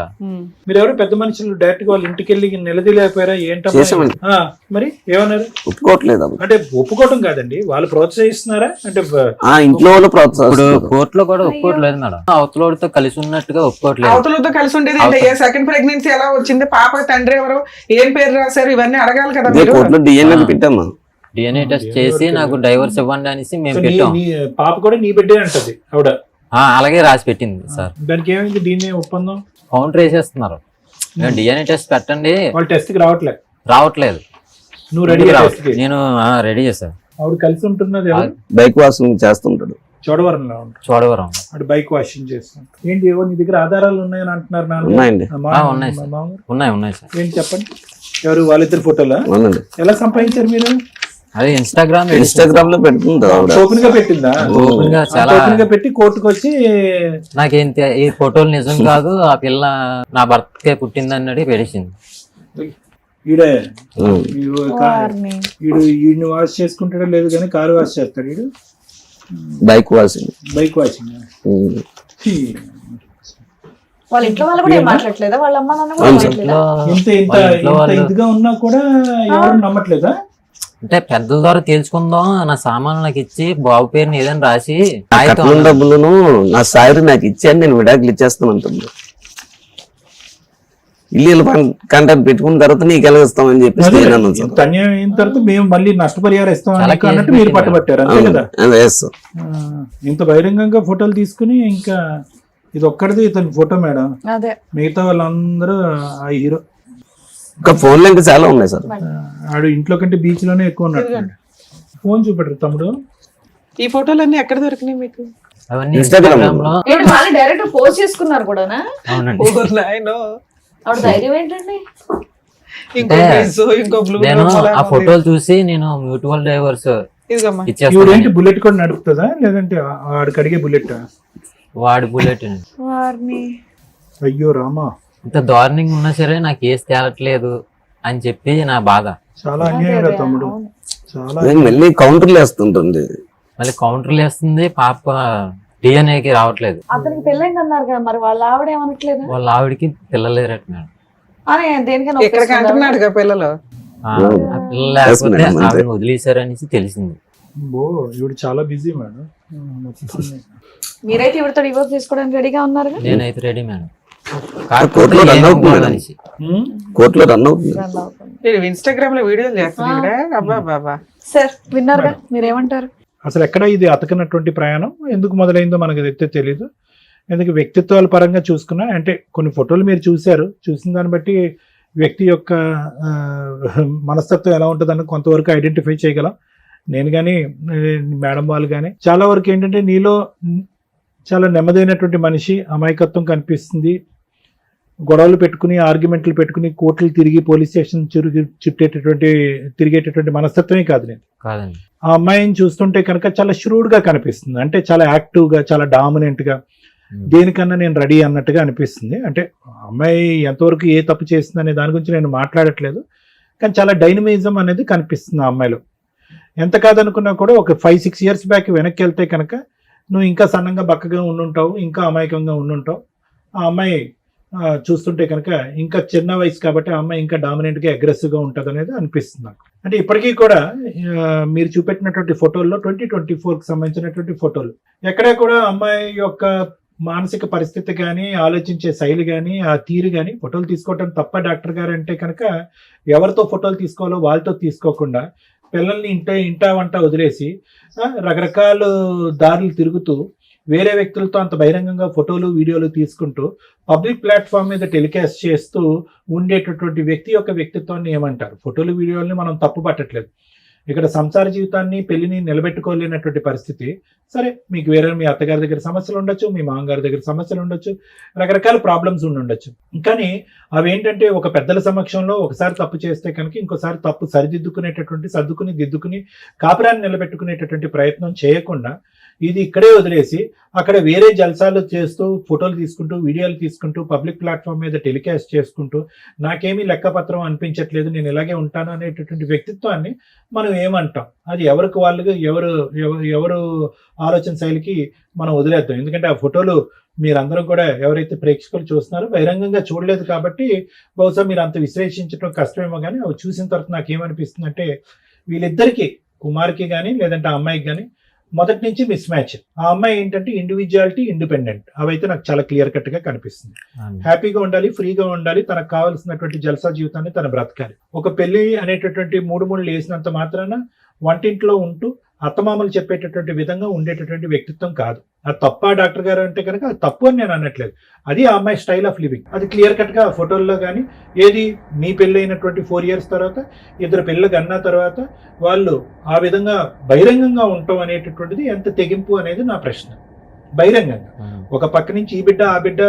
Speaker 6: మీరు ఎవరు పెద్ద మనుషులు డైరెక్ట్ గా వాళ్ళ ఇంటికి వెళ్ళి నిలదీలేకపోయారా? ఏంటమ్మా మరి ఏమన్నారు?
Speaker 5: ఒప్పుకోవట్లేదు. అంటే
Speaker 6: ఒప్పుకోవటం కాదండి, వాళ్ళు ప్రోత్సహిస్తున్నారా? అంటే
Speaker 5: ఇంట్లో వాళ్ళు ప్రోత్సహిస్తారు.
Speaker 2: కోర్టులో కూడా ఒప్పుకోవట్లేదు మేడం. అవతలతో కలిసి ఉన్నట్టుగా ఒప్పుకోవట్లేదు.
Speaker 4: అవతలతో కలిసి ఉండేది. సెకండ్ ప్రెగ్నెన్సీ ఎలా వచ్చింది? పాప తండ్రి ఎవరు, ఏం పేరు రాశారు, ఇవన్నీ అడగాలి కదా మీరు.
Speaker 5: కోర్టులో డిఎన్ఏ పెట్టామా?
Speaker 2: డిఎన్ఏ టెస్ట్ చేసి నాకు డైవర్స్ ఇవ్వండి అనేసి మేము పెట్టాం.
Speaker 6: పాప కూడా నీ బిడ్డే అంటది ఆవిడ.
Speaker 2: అలాగే రాసి పెట్టింది సార్.
Speaker 6: దానికి ఏమైంది? డిఎన్ఏ ఒప్పందం
Speaker 2: కౌంటర్ వేసేస్తున్నారు. డిఎన్ఏ టెస్ట్ పెట్టండి,
Speaker 6: వాళ్ళు టెస్ట్ కి రావట్లేదు. నువ్వు రెడీ?
Speaker 2: నేను రెడీ చేశాను.
Speaker 6: ఆవిడ కలిసి ఉంటున్నది
Speaker 5: బైక్ వాషింగ్ చేస్తుంటాడు.
Speaker 6: చోడవరంలో
Speaker 2: చోడవరం
Speaker 6: అటు బైక్ వాషింగ్ చేస్తాం. ఏంటి ఏవో నీ దగ్గర ఆధారాలు ఉన్నాయని అంటున్నారు?
Speaker 2: ఉన్నాయి సార్.
Speaker 6: ఏంటి చెప్పండి. ఎవరు? వాళ్ళిద్దరు ఫోటోలా? ఎలా సంపాదించారు మీరు?
Speaker 2: అదే ఇన్స్టాగ్రామ్
Speaker 5: లో పెట్టుకుంటా.
Speaker 6: ఓపెన్ గా పెట్టిందా? ఓపెన్ గా పెట్టి కోర్టుకు వచ్చి
Speaker 2: నాకేంటి ఈ ఫోటోలు నిజం కాదు, ఆ పిల్ల నా భర్తకే పుట్టింది అన్నది పెట్టేసింది.
Speaker 6: ఈయన వాష్ చేసుకుంటాడో లేదు కానీ కారు వాష్ చేస్తాడు వీడు.
Speaker 5: Bike washing.
Speaker 3: వాళ్ళ ఇంట్లో వాళ్ళు కూడా మాట్లాడలేదా? వాళ్ళ అమ్మ నాన్న
Speaker 6: ఇంత ఇదిగా ఉన్నా కూడా ఎవరు నమ్మట్లేదా?
Speaker 2: అంటే పెద్దల ద్వారా తేల్చుకుందాం, నా సామాన్లు నాకు ఇచ్చి బాబు పేరుని ఏదైనా రాసి
Speaker 5: డబ్బులను నా సాయిరు నాకు ఇచ్చాను, నేను విడాకులు ఇచ్చేస్తాను అంటుంది. ఇల్లీగల్ కాంట్రాక్ట్ పెట్టుకున్న తర్వాత నీకు ఎలా ఇస్తామని చెప్పి
Speaker 6: అదే,
Speaker 5: నేను అన్నాను సార్.
Speaker 6: ఇంత అన్యాయం అయిన తర్వాత మేము మళ్ళీ నష్టపరిహారం ఇస్తాం
Speaker 2: చాలా
Speaker 6: అని అన్నట్టు
Speaker 2: కేసులు
Speaker 6: మీరు పట్టుబట్టారు అంతే కదా.
Speaker 5: Yes sir.
Speaker 6: ఇంత బహిరంగంగా ఫోటోలు తీసుకుని ఇంకా ఇది ఒక్కడిది ఇతని ఫోటో మేడం,
Speaker 3: అదే
Speaker 6: మిగతా వాళ్ళందరూ ఆ హీరో.
Speaker 5: ఇంకా ఫోన్లు ఇంకా చాలా ఉన్నాయి సార్.
Speaker 6: ఆడు ఇంట్లో కంటే బీచ్ లోనే ఎక్కువ ఉన్నట్టు. ఫోన్ చూపెట్టరు తమ్ముడు.
Speaker 4: ఈ ఫోటోలన్నీ ఎక్కడ దొరికినాయి మీకు?
Speaker 2: అవన్నీ
Speaker 5: Instagram
Speaker 2: ఇన్స్టాగ్రామ్ లో.
Speaker 3: ఏంటి మళ్ళీ డైరెక్ట్ పోస్ట్ చేసుకున్నారు కూడానా?
Speaker 2: అవునండి.
Speaker 4: ఓ నాయనో.
Speaker 3: ఆవిడ ధైర్యం ఏంటండి?
Speaker 4: ఇంకో
Speaker 2: అంటే
Speaker 4: face, ఇంకో బ్లూ
Speaker 2: నేను ఆ ఫోటోలు చూసి నేను మ్యూచువల్ డైవర్స్
Speaker 4: ఇదిగమ్మా.
Speaker 2: ఇచ్చేస్తాను.
Speaker 6: ఏంటి బుల్లెట్ కూడా నడుపుతుందా లేదంటే ఆడికి అడిగే బుల్లెట్?
Speaker 2: వాడి బుల్లెట్.
Speaker 3: వారిని
Speaker 6: అయ్యో రామా,
Speaker 2: ఇంత దారుణంగా ఉన్నా సరే నాకు కేసు తేలట్లేదు అని చెప్పి నా బాధ.
Speaker 6: చాలా అన్యాయం రా తమ్ముడు, చాలా.
Speaker 5: నేను మళ్ళీ కౌంటర్లు వేస్తుంటుంది.
Speaker 2: మళ్ళీ కౌంటర్లు వేస్తుంది, పాప డిఎన్ఏకి రావట్లేదు.
Speaker 3: అతనికి పెళ్ళైంది అన్నారు కదా, మరి వాళ్ళ ఆవిడ ఏమనట్లేదు
Speaker 2: వాళ్ళ ఆవిడకి పిల్లలేరట మేడం.
Speaker 3: అని దేనికైనా
Speaker 4: ఇక్కడికి అంటున్నాడుగా పిల్లలు.
Speaker 2: ఆ పిల్లలు లేకపోతే ఆవిడ వదిలేశారనేసి తెలిసింది.
Speaker 6: ఓ ఇవిడు చాలా బిజీ మేడం.
Speaker 3: మీరైతే ఇవిడతో డివోర్స్ తీసుకోవడానికి రెడీగా ఉన్నారు
Speaker 2: నేనైతే రెడీ మేడం.
Speaker 5: కోర్టులో రన్ అవుతుంది మేడం.
Speaker 2: అనేసి
Speaker 5: కోర్టులో రన్ అవుతుంది.
Speaker 4: ఇన్స్టాగ్రామ్ లో వీడియోలు చేస్తున్నాడా? అబ్బా బాబా.
Speaker 3: సార్ విన్నారుగా, మీరేమంటారు?
Speaker 6: అసలు ఎక్కడ ఇది అతకనటువంటి ప్రయాణం ఎందుకు మొదలైందో మనకు అయితే తెలియదు. ఎందుకు వ్యక్తిత్వాల పరంగా చూసుకున్నా అంటే కొన్ని ఫోటోలు మీరు చూశారు, చూసిన దాన్ని బట్టి వ్యక్తి యొక్క మనస్తత్వం ఎలా ఉంటుందని కొంతవరకు ఐడెంటిఫై చేయగలం. నేను కానీ మేడం వాళ్ళు కానీ చాలా వరకు ఏంటంటే నీలో చాలా నెమ్మదైనటువంటి మనిషి, అమాయకత్వం కనిపిస్తుంది. గొడవలు పెట్టుకుని ఆర్గ్యుమెంట్లు పెట్టుకుని కోర్టులు తిరిగి పోలీస్ స్టేషన్ తిరిగేటటువంటి మనస్తత్వమే కాదు నేను.
Speaker 2: కాదండి.
Speaker 6: ఆ అమ్మాయిని చూస్తుంటే కనుక చాలా ష్రూడ్గా కనిపిస్తుంది. అంటే చాలా యాక్టివ్గా, చాలా డామినెంట్గా, దేనికన్నా నేను రెడీ అన్నట్టుగా అనిపిస్తుంది. అంటే అమ్మాయి ఎంతవరకు ఏ తప్పు చేస్తుంది అనే దాని గురించి నేను మాట్లాడట్లేదు, కానీ చాలా డైనమిజం అనేది కనిపిస్తుంది ఆ అమ్మాయిలో. ఎంత కాదనుకున్నా కూడా ఒక 5-6 years బ్యాక్ వెనక్కి వెళ్తే కనుక నువ్వు ఇంకా సన్నంగా బక్కగా ఉండుంటావు, ఇంకా అమాయకంగా ఉండుంటావు. ఆ అమ్మాయి చూస్తుంటే కనుక ఇంకా చిన్న వయసు కాబట్టి ఆ అమ్మాయి ఇంకా డామినెంట్గా అగ్రెసివ్గా ఉంటుంది అనేది అనిపిస్తుంది నాకు. అంటే ఇప్పటికీ కూడా మీరు చూపెట్టినటువంటి ఫోటోల్లో 2024కి సంబంధించినటువంటి ఫోటోలు ఎక్కడా కూడా అమ్మాయి యొక్క మానసిక పరిస్థితి కానీ, ఆలోచించే శైలి కానీ, ఆ తీరు కానీ ఫోటోలు తీసుకోవటం తప్ప డాక్టర్ గారు అంటే కనుక ఎవరితో ఫోటోలు తీసుకోవాలో వాళ్ళతో తీసుకోకుండా పిల్లల్ని ఇంటా వంట వదిలేసి రకరకాల దారులు తిరుగుతూ వేరే వ్యక్తులతో అంత బహిరంగంగా ఫోటోలు వీడియోలు తీసుకుంటూ పబ్లిక్ ప్లాట్ఫామ్ మీద టెలికాస్ట్ చేస్తూ ఉండేటటువంటి వ్యక్తి యొక్క వ్యక్తిత్వాన్ని ఏమంటారు? ఫోటోలు వీడియోలని మనం తప్పు పట్టట్లేదు. ఇక్కడ సంసార జీవితాన్ని, పెళ్లిని నిలబెట్టుకోలేనటువంటి పరిస్థితి. సరే, మీకు వేరే మీ అత్తగారి దగ్గర సమస్యలు ఉండొచ్చు, మీ మామగారి దగ్గర సమస్యలు ఉండొచ్చు, రకరకాల ప్రాబ్లమ్స్ ఉండొచ్చు. కానీ అవేంటంటే ఒక పెద్దల సమక్షంలో ఒకసారి తప్పు చేస్తే కనుక ఇంకోసారి తప్పు సర్దుకుని దిద్దుకుని కాపురాన్ని నిలబెట్టుకునేటటువంటి ప్రయత్నం చేయకుండా ఇది ఇక్కడే వదిలేసి అక్కడ వేరే జల్సాలు చేస్తూ ఫోటోలు తీసుకుంటూ వీడియోలు తీసుకుంటూ పబ్లిక్ ప్లాట్ఫామ్ మీద టెలికాస్ట్ చేసుకుంటూ నాకేమీ లెక్కపత్రం అనిపించట్లేదు, నేను ఇలాగే ఉంటాను అనేటటువంటి వ్యక్తిత్వాన్ని మనం ఏమంటాం? అది ఎవరికి వాళ్ళుగా ఎవరు ఆలోచన శైలికి మనం వదిలేద్దాం. ఎందుకంటే ఆ ఫోటోలు మీరందరూ కూడా ఎవరైతే ప్రేక్షకులు చూస్తున్నారో బహిరంగంగా చూడలేదు కాబట్టి బహుశా మీరు అంత విశ్లేషించడం కష్టమేమో. కానీ అవి చూసిన తర్వాత నాకేమనిపిస్తుంది అంటే వీళ్ళిద్దరికీ, కుమార్కి కానీ లేదంటే ఆ అమ్మాయికి కానీ మొదటి నుంచి మిస్ మ్యాచ్. ఆ అమ్మాయి ఏంటంటే ఇండివిజువాలిటీ, ఇండిపెండెంట్, అవైతే నాకు చాలా క్లియర్ కట్ గా కనిపిస్తుంది. హ్యాపీగా ఉండాలి, ఫ్రీగా ఉండాలి, తనకు కావాల్సినటువంటి జల్సా జీవితాన్ని తను బ్రతకాలి. ఒక పెళ్లి అనేటటువంటి మూడు వేసినంత మాత్రాన వంటింట్లో ఉంటూ అత్తమామలు చెప్పేటటువంటి విధంగా ఉండేటటువంటి వ్యక్తిత్వం కాదు. అది తప్ప డాక్టర్ గారు అంటే కనుక అది తప్పు అని నేను అనట్లేదు. అది ఆ అమ్మాయి స్టైల్ ఆఫ్ లివింగ్. అది క్లియర్ కట్ గా ఫోటోల్లో కానీ ఏది మీ పెళ్ళి అయినటువంటి 4 years తర్వాత, ఇద్దరు పిల్లలు కన్నా తర్వాత వాళ్ళు ఆ విధంగా బహిరంగంగా ఉండటం అనేటటువంటిది ఎంత తెగింపు అనేది నా ప్రశ్న. బహిరంగంగా ఒక పక్క నుంచి ఈ బిడ్డ, ఆ బిడ్డ,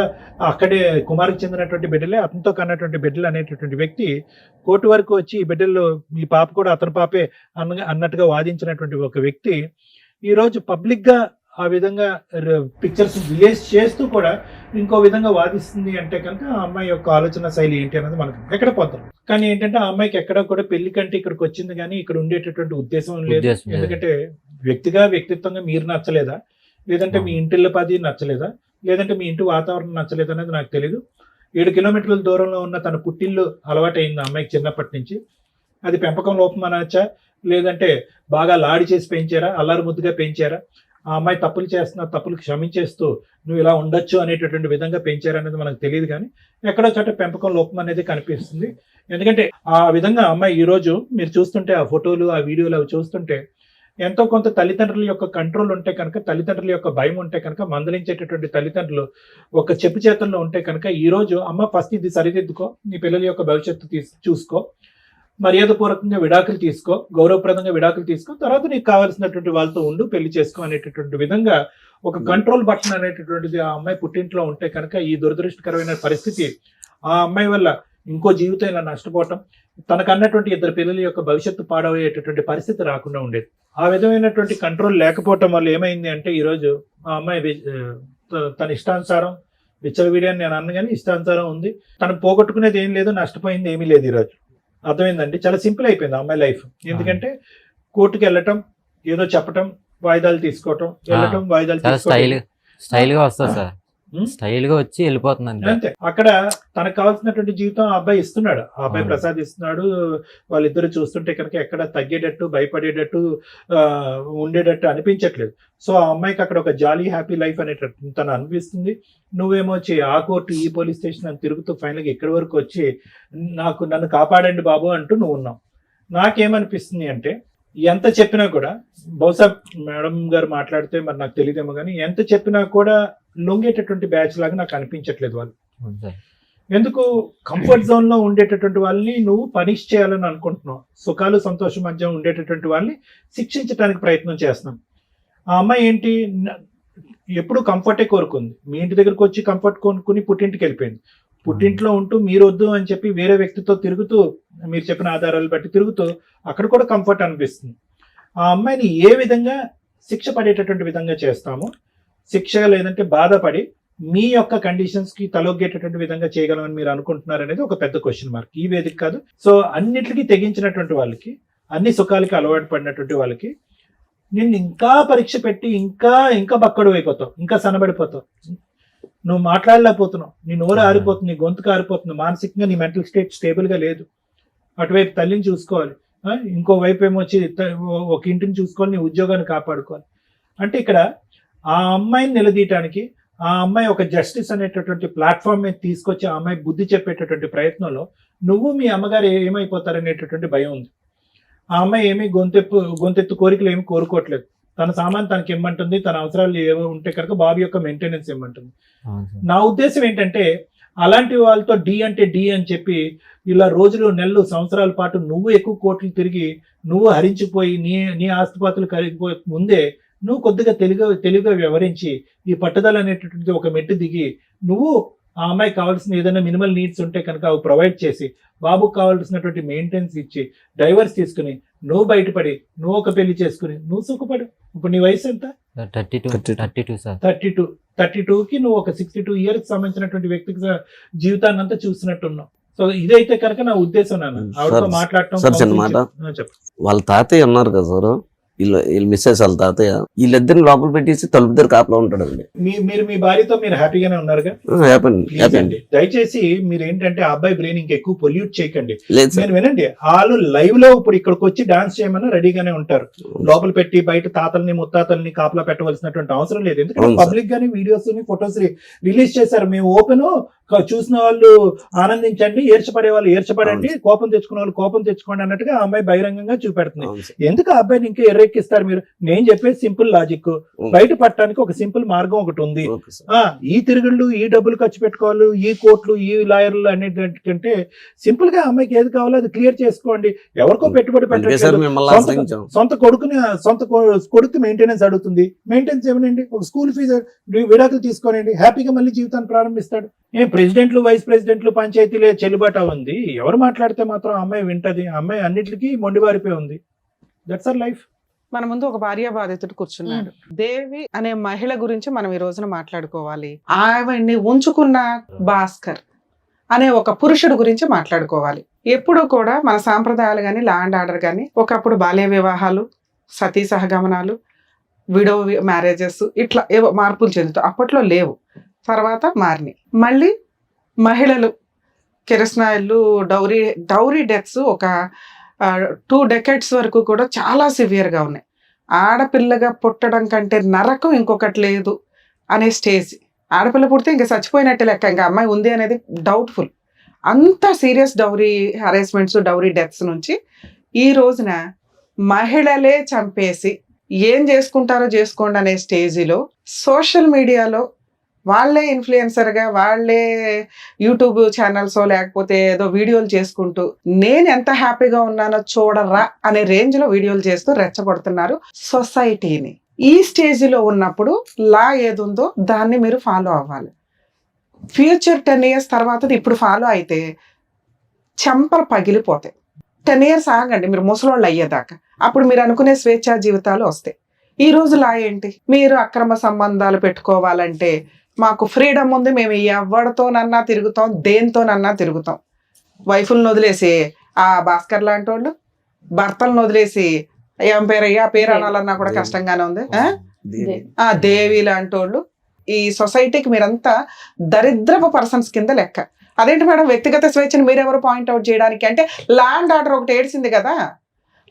Speaker 6: అక్కడే కుమార్కి చెందినటువంటి బిడ్డలే, అతనితో కన్నటువంటి బిడ్డలు అనేటటువంటి వ్యక్తి కోర్టు వరకు వచ్చి ఈ బిడ్డల్లో మీ పాప కూడా అతని పాపే అన్నట్టుగా వాదించినటువంటి ఒక వ్యక్తి ఈరోజు పబ్లిక్ గా ఆ విధంగా పిక్చర్స్ రిలీజ్ చేస్తూ కూడా ఇంకో విధంగా వాదిస్తుంది అంటే కనుక ఆ అమ్మాయి యొక్క ఆలోచన శైలి ఏంటి అనేది మనకు ఎక్కడ పోతాం. కానీ ఏంటంటే ఆ అమ్మాయికి ఎక్కడ కూడా పెళ్లి కంటే ఇక్కడికి వచ్చింది కానీ ఇక్కడ ఉండేటటువంటి ఉద్దేశం లేదు. ఎందుకంటే వ్యక్తిత్వంగా మీరు నచ్చలేదా, లేదంటే మీ ఇంటిల్లపాది నచ్చలేదా, లేదంటే మీ ఇంటి వాతావరణం నచ్చలేదు అనేది నాకు తెలియదు. 7 kilometers దూరంలో ఉన్న తన పుట్టిల్లు అలవాటైంది అమ్మాయికి చిన్నప్పటి నుంచి. అది పెంపకం లోపం అనొచ్చా, లేదంటే బాగా లాడి చేసి పెంచారా, అల్లారు ముద్దుగా పెంచారా, ఆ అమ్మాయి తప్పులు చేస్తున్నా తప్పులు క్షమించేస్తూ నువ్వు ఇలా ఉండొచ్చు అనేటటువంటి విధంగా పెంచారనేది మనకు తెలియదు, కానీ ఎక్కడో చోట పెంపకం లోపం అనేది కనిపిస్తుంది. ఎందుకంటే ఆ విధంగా అమ్మాయి ఈ రోజు మీరు చూస్తుంటే ఆ ఫోటోలు ఆ వీడియోలు అవి చూస్తుంటే ఎంతో కొంత తల్లిదండ్రుల యొక్క కంట్రోల్ ఉంటే కనుక, తల్లిదండ్రుల యొక్క భయం ఉంటే కనుక, మందలించేటటువంటి తల్లిదండ్రులు ఒక చెప్పు చేతుల్లో ఉంటే కనుక ఈ రోజు అమ్మ ఫస్ట్ ఇది సరిదిద్దుకో, నీ పిల్లల యొక్క భవిష్యత్తు చూసుకో, మర్యాదపూర్వకంగా విడాకులు తీసుకో, గౌరవప్రదంగా విడాకులు తీసుకో, తర్వాత నీకు కావాల్సినటువంటి వాళ్ళతో ఉండు, పెళ్లి చేసుకో అనేటటువంటి విధంగా ఒక కంట్రోల్ బటన్ అనేటటువంటిది ఆ అమ్మాయి పుట్టింట్లో ఉంటే కనుక ఈ దురదృష్టకరమైన పరిస్థితి ఆ అమ్మాయి వల్ల ఇంకో జీవితం ఇలా నష్టపోవటం, తనకన్నటువంటి 2 పిల్లల యొక్క భవిష్యత్తు పాడయ్యేటటువంటి పరిస్థితి రాకుండా ఉండేది. ఆ విధమైనటువంటి కంట్రోల్ లేకపోవటం వల్ల ఏమైంది అంటే ఈరోజు ఆ అమ్మాయి తన ఇష్టానుసారం విచ్చలవిడియాన్ని నేను అన్న కానీ ఇష్టానుసారం ఉంది. తను పోగొట్టుకునేది ఏం లేదు, నష్టపోయింది ఏమీ లేదు. ఈరోజు అర్థమైందండి, చాలా సింపుల్ అయిపోయింది ఆ అమ్మాయి లైఫ్. ఎందుకంటే కోర్టుకి వెళ్ళటం, ఏదో చెప్పటం, వాయిదాలు తీసుకోవటం, వెళ్ళటం, వాయిదాలు తీసుకోవటం,
Speaker 2: స్టైల్ గా వస్తుంది సార్, స్టైల్ గా వచ్చి వెళ్ళిపోతుంది
Speaker 6: అంతే. అక్కడ తనకు కావాల్సినటువంటి జీవితం ఆ అబ్బాయి ఇస్తున్నాడు, ఆ అబ్బాయి ప్రసాదిస్తున్నాడు. వాళ్ళిద్దరు చూస్తుంటే కనుక ఎక్కడ తగ్గేటట్టు, భయపడేటట్టు, ఉండేటట్టు అనిపించట్లేదు. సో ఆ అమ్మాయికి అక్కడ ఒక జాలీ హ్యాపీ లైఫ్ అనేటట్టు తను అనిపిస్తుంది. నువ్వేమో వచ్చి ఆ కోర్టు ఈ పోలీస్ స్టేషన్ అని తిరుగుతూ ఫైనల్గా ఇక్కడి వరకు వచ్చి నన్ను కాపాడండి బాబు అంటూ నువ్వు ఉన్నావు. నాకేమనిపిస్తుంది అంటే ఎంత చెప్పినా కూడా, బహుశా మేడం గారు మాట్లాడితే మరి నాకు తెలియదేమో కానీ, ఎంత చెప్పినా కూడా లొంగేటటువంటి బ్యాచ్ లాగా నాకు అనిపించట్లేదు వాళ్ళు. ఎందుకు కంఫర్ట్ జోన్ లో ఉండేటటువంటి వాళ్ళని నువ్వు పనిష్ చేయాలని అనుకుంటున్నావు, సుఖాలు సంతోషం మధ్య ఉండేటటువంటి వాళ్ళని శిక్షించడానికి ప్రయత్నం చేస్తున్నాం. ఆ అమ్మాయి ఏంటి, ఎప్పుడు కంఫర్టే కోరుకుంది. మీ ఇంటి దగ్గరకు వచ్చి కంఫర్ట్ కొనుక్కుని పుట్టింటికి వెళ్ళిపోయింది. పుట్టింట్లో ఉంటూ మీరు వద్దు అని చెప్పి వేరే వ్యక్తితో తిరుగుతూ, మీరు చెప్పిన ఆధారాలు బట్టి తిరుగుతూ అక్కడ కూడా కంఫర్ట్ అనిపిస్తుంది. ఆ అమ్మాయిని ఏ విధంగా శిక్ష పడేటటువంటి విధంగా చేస్తాము, శిక్ష లేదంటే బాధపడి మీ యొక్క కండిషన్స్ కి తలొగ్గేటటువంటి విధంగా చేయగలమని మీరు అనుకుంటున్నారు అనేది ఒక పెద్ద క్వశ్చన్ మార్క్. ఈ వేదిక కాదు. సో అన్నిటికీ తెగించినటువంటి వాళ్ళకి, అన్ని సుఖాలకి అలవాటు పడినటువంటి వాళ్ళకి నిన్ను ఇంకా పరీక్ష పెట్టి ఇంకా ఇంకా బక్కడు అయిపోతావు, ఇంకా సన్నబడిపోతావు, నువ్వు మాట్లాడలేకపోతున్నావు, నీ నోరు ఆరిపోతుంది, నీ గొంతుకు ఆరిపోతుంది, మానసికంగా నీ మెంటల్ స్టేట్ స్టేబుల్ గా లేదు. అటువైపు తల్లిని చూసుకోవాలి, ఇంకోవైపు ఏమొచ్చి ఒక ఇంటిని చూసుకోవాలి, నీ ఉద్యోగాన్ని కాపాడుకోవాలి. అంటే ఇక్కడ ఆ అమ్మాయిని నిలదీయటానికి, ఆ అమ్మాయి ఒక జస్టిస్ అనేటటువంటి ప్లాట్ఫామ్ మీద తీసుకొచ్చి ఆ అమ్మాయి బుద్ధి చెప్పేటటువంటి ప్రయత్నంలో నువ్వు మీ అమ్మగారు ఏమైపోతారనేటటువంటి భయం ఉంది. ఆ అమ్మాయి ఏమి గొంతెత్తు కోరికలు ఏమి కోరుకోవట్లేదు. తన సామాన్ తనకి ఇమ్మంటుంది, తన అవసరాలు ఏవో ఉంటే కనుక బాబు యొక్క మెయింటెనెన్స్ ఇమ్మంటుంది. నా ఉద్దేశం ఏంటంటే అలాంటి వాళ్ళతో డి అంటే డి అని చెప్పి ఇలా రోజులు నెలలు సంవత్సరాల పాటు నువ్వు ఎక్కువ కోట్లు తిరిగి నువ్వు హరించిపోయి నీ ఆస్తిపాతులు కరిగిపోయే ముందే నువ్వు కొద్దిగా తెలివిగా వ్యవహరించి ఈ పట్టుదల అనేటటువంటి ఒక మెట్టు దిగి నువ్వు ఆ అమ్మాయికి కావాల్సిన ఏదైనా మినిమల్ నీడ్స్ ఉంటే కనుక అవి ప్రొవైడ్ చేసి బాబుకు కావాల్సినటువంటి మెయింటెనెన్స్ ఇచ్చి డైవర్స్ తీసుకుని నువ్వు బయటపడి నువ్వు ఒక పెళ్లి చేసుకుని నువ్వు సుఖపడు. ఇప్పుడు నీ వయసు ఎంత? 32కి నువ్వు ఒక 62 ఇయర్స్ సంబంధించినటువంటి వ్యక్తికి జీవితాన్ని అంతా చూసినట్టున్నావు. సో ఇదైతే కనుక నా ఉద్దేశం. నాన్న ఆవిడతో మాట్లాడటం చెప్పు.
Speaker 5: వాళ్ళ తాతయ్య ఉన్నారు కదా సార్, వీళ్ళు మిస్సెస్ వాళ్ళ తాతయ్య, వీళ్ళిద్దరిని లోపల పెట్టేసి తలుపు దగ్గర కాపలా ఉంటాడండి.
Speaker 6: మీరు మీ భార్యతో మీరు హ్యాపీగానే ఉన్నారుగా?
Speaker 5: హ్యాపీ.
Speaker 6: దయచేసి మీరు ఏంటంటే ఆ అబ్బాయి బ్రెయిన్ ఇంకెక్కువ పొల్యూట్ చేయకండి. నేను వినండి, వాళ్ళు లైవ్ లో ఇప్పుడు ఇక్కడికి వచ్చి డాన్స్ చేయమన్నా రెడీగానే ఉంటారు. లోపల పెట్టి బయట తాతల్ని ముత్తాతల్ని కాపలా పెట్టవలసినటువంటి అవసరం లేదు. ఎందుకంటే పబ్లిక్ గానీ వీడియోస్ ఫొటోస్ రిలీజ్ చేశారు. మేము ఓపెన్, చూసిన వాళ్ళు ఆనందించండి, ఏర్చపడే వాళ్ళు ఏర్చపడండి, కోపం తెచ్చుకున్న వాళ్ళు కోపం తెచ్చుకోండి అన్నట్టుగా ఆ అమ్మాయి బహిరంగంగా చూపెడుతుంది. ఎందుకు ఆ అబ్బాయిని ఇంకా ఎర్రెక్కిస్తారు మీరు? నేను చెప్పేది సింపుల్ లాజిక్. బయట పట్టడానికి ఒక సింపుల్ మార్గం ఒకటి ఉంది. ఈ తిరుగుళ్ళు, ఈ డబ్బులు ఖర్చు పెట్టుకోవాలి, ఈ కోట్లు, ఈ లాయర్లు అనేటంటే సింపుల్ గా అమ్మాయికి ఏది కావాలో అది క్లియర్ చేసుకోండి. ఎవరికో పెట్టుబడి పెట్టండి. సొంత కొడుకు మెయింటెనెన్స్ అడుగుతుంది. మెయింటెనెన్స్ ఏమనండి, ఒక స్కూల్ ఫీజు విడాకులు తీసుకోనండి, హ్యాపీగా మళ్ళీ జీవితాన్ని ప్రారంభిస్తాడు. ప్రెసిడెంట్లు, వైస్ ప్రెసిడెంట్లు, పంచాయతీలే చెల్లుబాటు ఉంది. ఎవరు మాట్లాడితే మాత్రం అమ్మాయి వింటది. అమ్మాయి అన్నిటికీ మొండివారిపోయి ఉంది. That's our life.
Speaker 4: మన ముందు ఒక భార్య బాధితుడు కూర్చున్నాడు. దేవి అనే మహిళ గురించి మనం ఈ రోజున మాట్లాడుకోవాలి. ఆవిడ్ని ఉంచుకున్న భాస్కర్ అనే ఒక పురుషుడు గురించి మాట్లాడుకోవాలి. ఎప్పుడు కూడా మన సాంప్రదాయాలు కానీ, లా అండ్ ఆర్డర్ కానీ, ఒకప్పుడు బాల్య వివాహాలు, సతీ సహగమనాలు, విడో మ్యారేజెస్, ఇట్లా ఏవో మార్పులు చెందుతాయి. అప్పట్లో లేవు, తర్వాత మారినాయి. మళ్ళీ మహిళలు కిరసనాయిలు, డౌరీ డెత్స్ ఒక 2 decades వరకు కూడా చాలా సివియర్గా ఉన్నాయి. ఆడపిల్లగా పుట్టడం కంటే నరకం ఇంకొకటి లేదు అనే స్టేజ్. ఆడపిల్ల పుడితే ఇంకా చచ్చిపోయినట్టే లెక్క, ఇంకా అమ్మాయి ఉంది అనేది డౌట్ఫుల్. అంత serious dowry harassments, dowry deaths నుంచి ఈ రోజున మహిళలే చంపేసి ఏం చేసుకుంటారో చేసుకోండి అనే స్టేజిలో సోషల్ మీడియాలో వాళ్ళే ఇన్ఫ్లుయెన్సర్గా, వాళ్ళే యూట్యూబ్ ఛానల్స్ లేకపోతే ఏదో వీడియోలు చేసుకుంటూ నేను ఎంత హ్యాపీగా ఉన్నానో చూడరా అనే రేంజ్లో వీడియోలు చేస్తూ రెచ్చగొడుతున్నారు సొసైటీని. ఈ స్టేజ్లో ఉన్నప్పుడు లా ఏది ఉందో దాన్ని మీరు ఫాలో అవ్వాలి. ఫ్యూచర్ 10 years తర్వాత ఇప్పుడు ఫాలో అయితే చెంపలు పగిలిపోతాయి. 10 years ఆగండి మీరు ముసలోళ్ళు అయ్యేదాకా, అప్పుడు మీరు అనుకునే స్వేచ్ఛా జీవితాలు వస్తాయి. ఈ రోజు లా ఏంటి? మీరు అక్రమ సంబంధాలు పెట్టుకోవాలంటే మాకు ఫ్రీడమ్ ఉంది, మేము ఎవరితోనన్నా తిరుగుతాం, దేనితోనన్నా తిరుగుతాం. వైఫులను వదిలేసి ఆ భాస్కర్ లాంటి వాళ్ళు, భర్తలను వదిలేసి ఏం పేరయ్యా పేరు అనాలన్నా కూడా కష్టంగానే ఉంది. ఆ దేవి లాంటి వాళ్ళు. ఈ సొసైటీకి మీరంతా దరిద్రపు పర్సన్స్ కింద లెక్క. అదేంటి మేడం వ్యక్తిగత స్వేచ్ఛను మీరెవరు పాయింట్అవుట్ చేయడానికి? అంటే ల్యాండ్ ఆర్డర్ ఒకటి ఏడ్చింది కదా.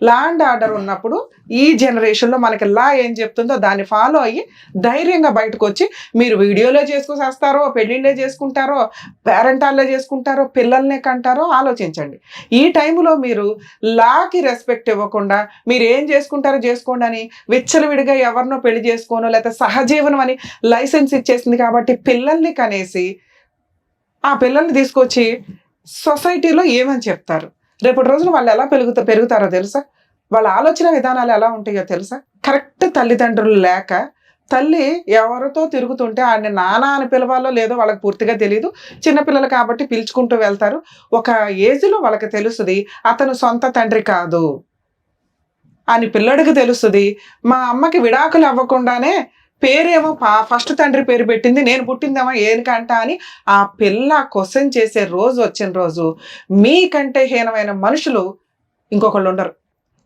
Speaker 4: ల్యాండ్ ఆర్డర్ ఉన్నప్పుడు ఈ జనరేషన్లో మనకి లా ఏం చెప్తుందో దాన్ని ఫాలో అయ్యి ధైర్యంగా బయటకు వచ్చి మీరు వీడియోలో చేసుకొస్తారో, పెళ్ళిళ్ళే చేసుకుంటారో, పేరెంటాల్లో చేసుకుంటారో, పిల్లల్నే కంటారో ఆలోచించండి. ఈ టైంలో మీరు లాకి రెస్పెక్ట్ ఇవ్వకుండా మీరు ఏం చేసుకుంటారో చేసుకోండి అని విచ్చలవిడిగా ఎవరినో పెళ్లి చేసుకోనో లేకపోతే సహజీవనం అని లైసెన్స్ ఇచ్చేసింది కాబట్టి పిల్లల్ని కనేసి ఆ పిల్లల్ని తీసుకొచ్చి సొసైటీలో ఏమని చెప్తారు? రేపటి రోజున వాళ్ళు ఎలా పెరుగుతారో తెలుసా? వాళ్ళ ఆలోచన విధానాలు ఎలా ఉంటాయో తెలుసా? కరెక్ట్ తల్లిదండ్రులు లేక తల్లి ఎవరితో తిరుగుతుంటే ఆయన నాన్న అని పిలవాలో లేదో వాళ్ళకి పూర్తిగా తెలియదు. చిన్నపిల్లలు కాబట్టి పిలుచుకుంటూ వెళ్తారు. ఒక ఏజ్లో వాళ్ళకి తెలుస్తుంది అతను సొంత తండ్రి కాదు అని పిల్లడికి తెలుస్తుంది. మా అమ్మకి విడాకులు అవ్వకుండానే పేరేమో ఫస్ట్ తండ్రి పేరు పెట్టింది, నేను పుట్టిందేమో ఏనికంట అని ఆ పిల్ల క్వశ్చన్ చేసే రోజు వచ్చిన రోజు మీకంటే హీనమైన మనుషులు ఇంకొకళ్ళు ఉండరు.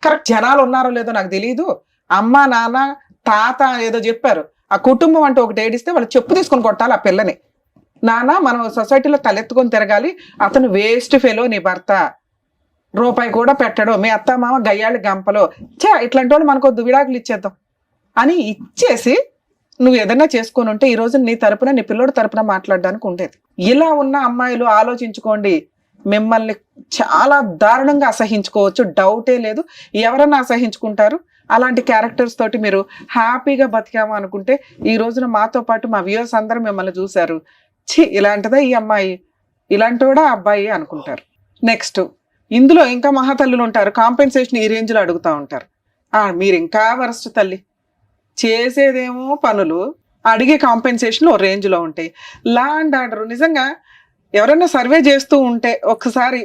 Speaker 4: కరెక్ట్ జనాలు ఉన్నారో లేదో నాకు తెలియదు. అమ్మ నాన్న తాత ఏదో చెప్పారు, ఆ కుటుంబం అంటే ఒకటి ఏడిస్తే వాళ్ళు చెప్పు తీసుకొని కొట్టాలి ఆ పిల్లని. నాన్న మనం సొసైటీలో తలెత్తుకొని తిరగాలి, అతను వేస్ట్ ఫెలో నీ భర్త, రూపాయి కూడా పెట్టడు, మీ అత్త మామ గయ్యాళి గంపలో, ఇట్లాంటి వాళ్ళు మనకొద్దు విడాకులు ఇచ్చేద్దాం అని ఇచ్చేసి నువ్వు ఏదైనా చేసుకొని ఉంటే ఈ రోజు నీ తరపున నీ పిల్లోడు తరపున మాట్లాడడానికి ఉండేది. ఇలా ఉన్న అమ్మాయిలు ఆలోచించుకోండి, మిమ్మల్ని చాలా దారుణంగా అసహించుకోవచ్చు, డౌటే లేదు. ఎవరన్నా అసహించుకుంటారు. అలాంటి క్యారెక్టర్స్ తోటి మీరు హ్యాపీగా బతికాము అనుకుంటే ఈ రోజున మాతో పాటు మా వ్యూవర్స్ అందరూ మిమ్మల్ని చూశారు, ఇలాంటిదా ఈ అమ్మాయి, ఇలాంటి కూడా అబ్బాయి అనుకుంటారు. నెక్స్ట్ ఇందులో ఇంకా మహాతల్లులు ఉంటారు, కాంపెన్సేషన్ ఈ రేంజ్లో అడుగుతూ ఉంటారు. మీరు ఇంకా వరస్ట్ తల్లి, చేసేదేమో పనులు, అడిగే కాంపెన్సేషన్ ఓ రేంజ్లో ఉంటాయి. లా అండ్ ఆర్డర్ నిజంగా ఎవరైనా సర్వే చేస్తూ ఉంటే ఒకసారి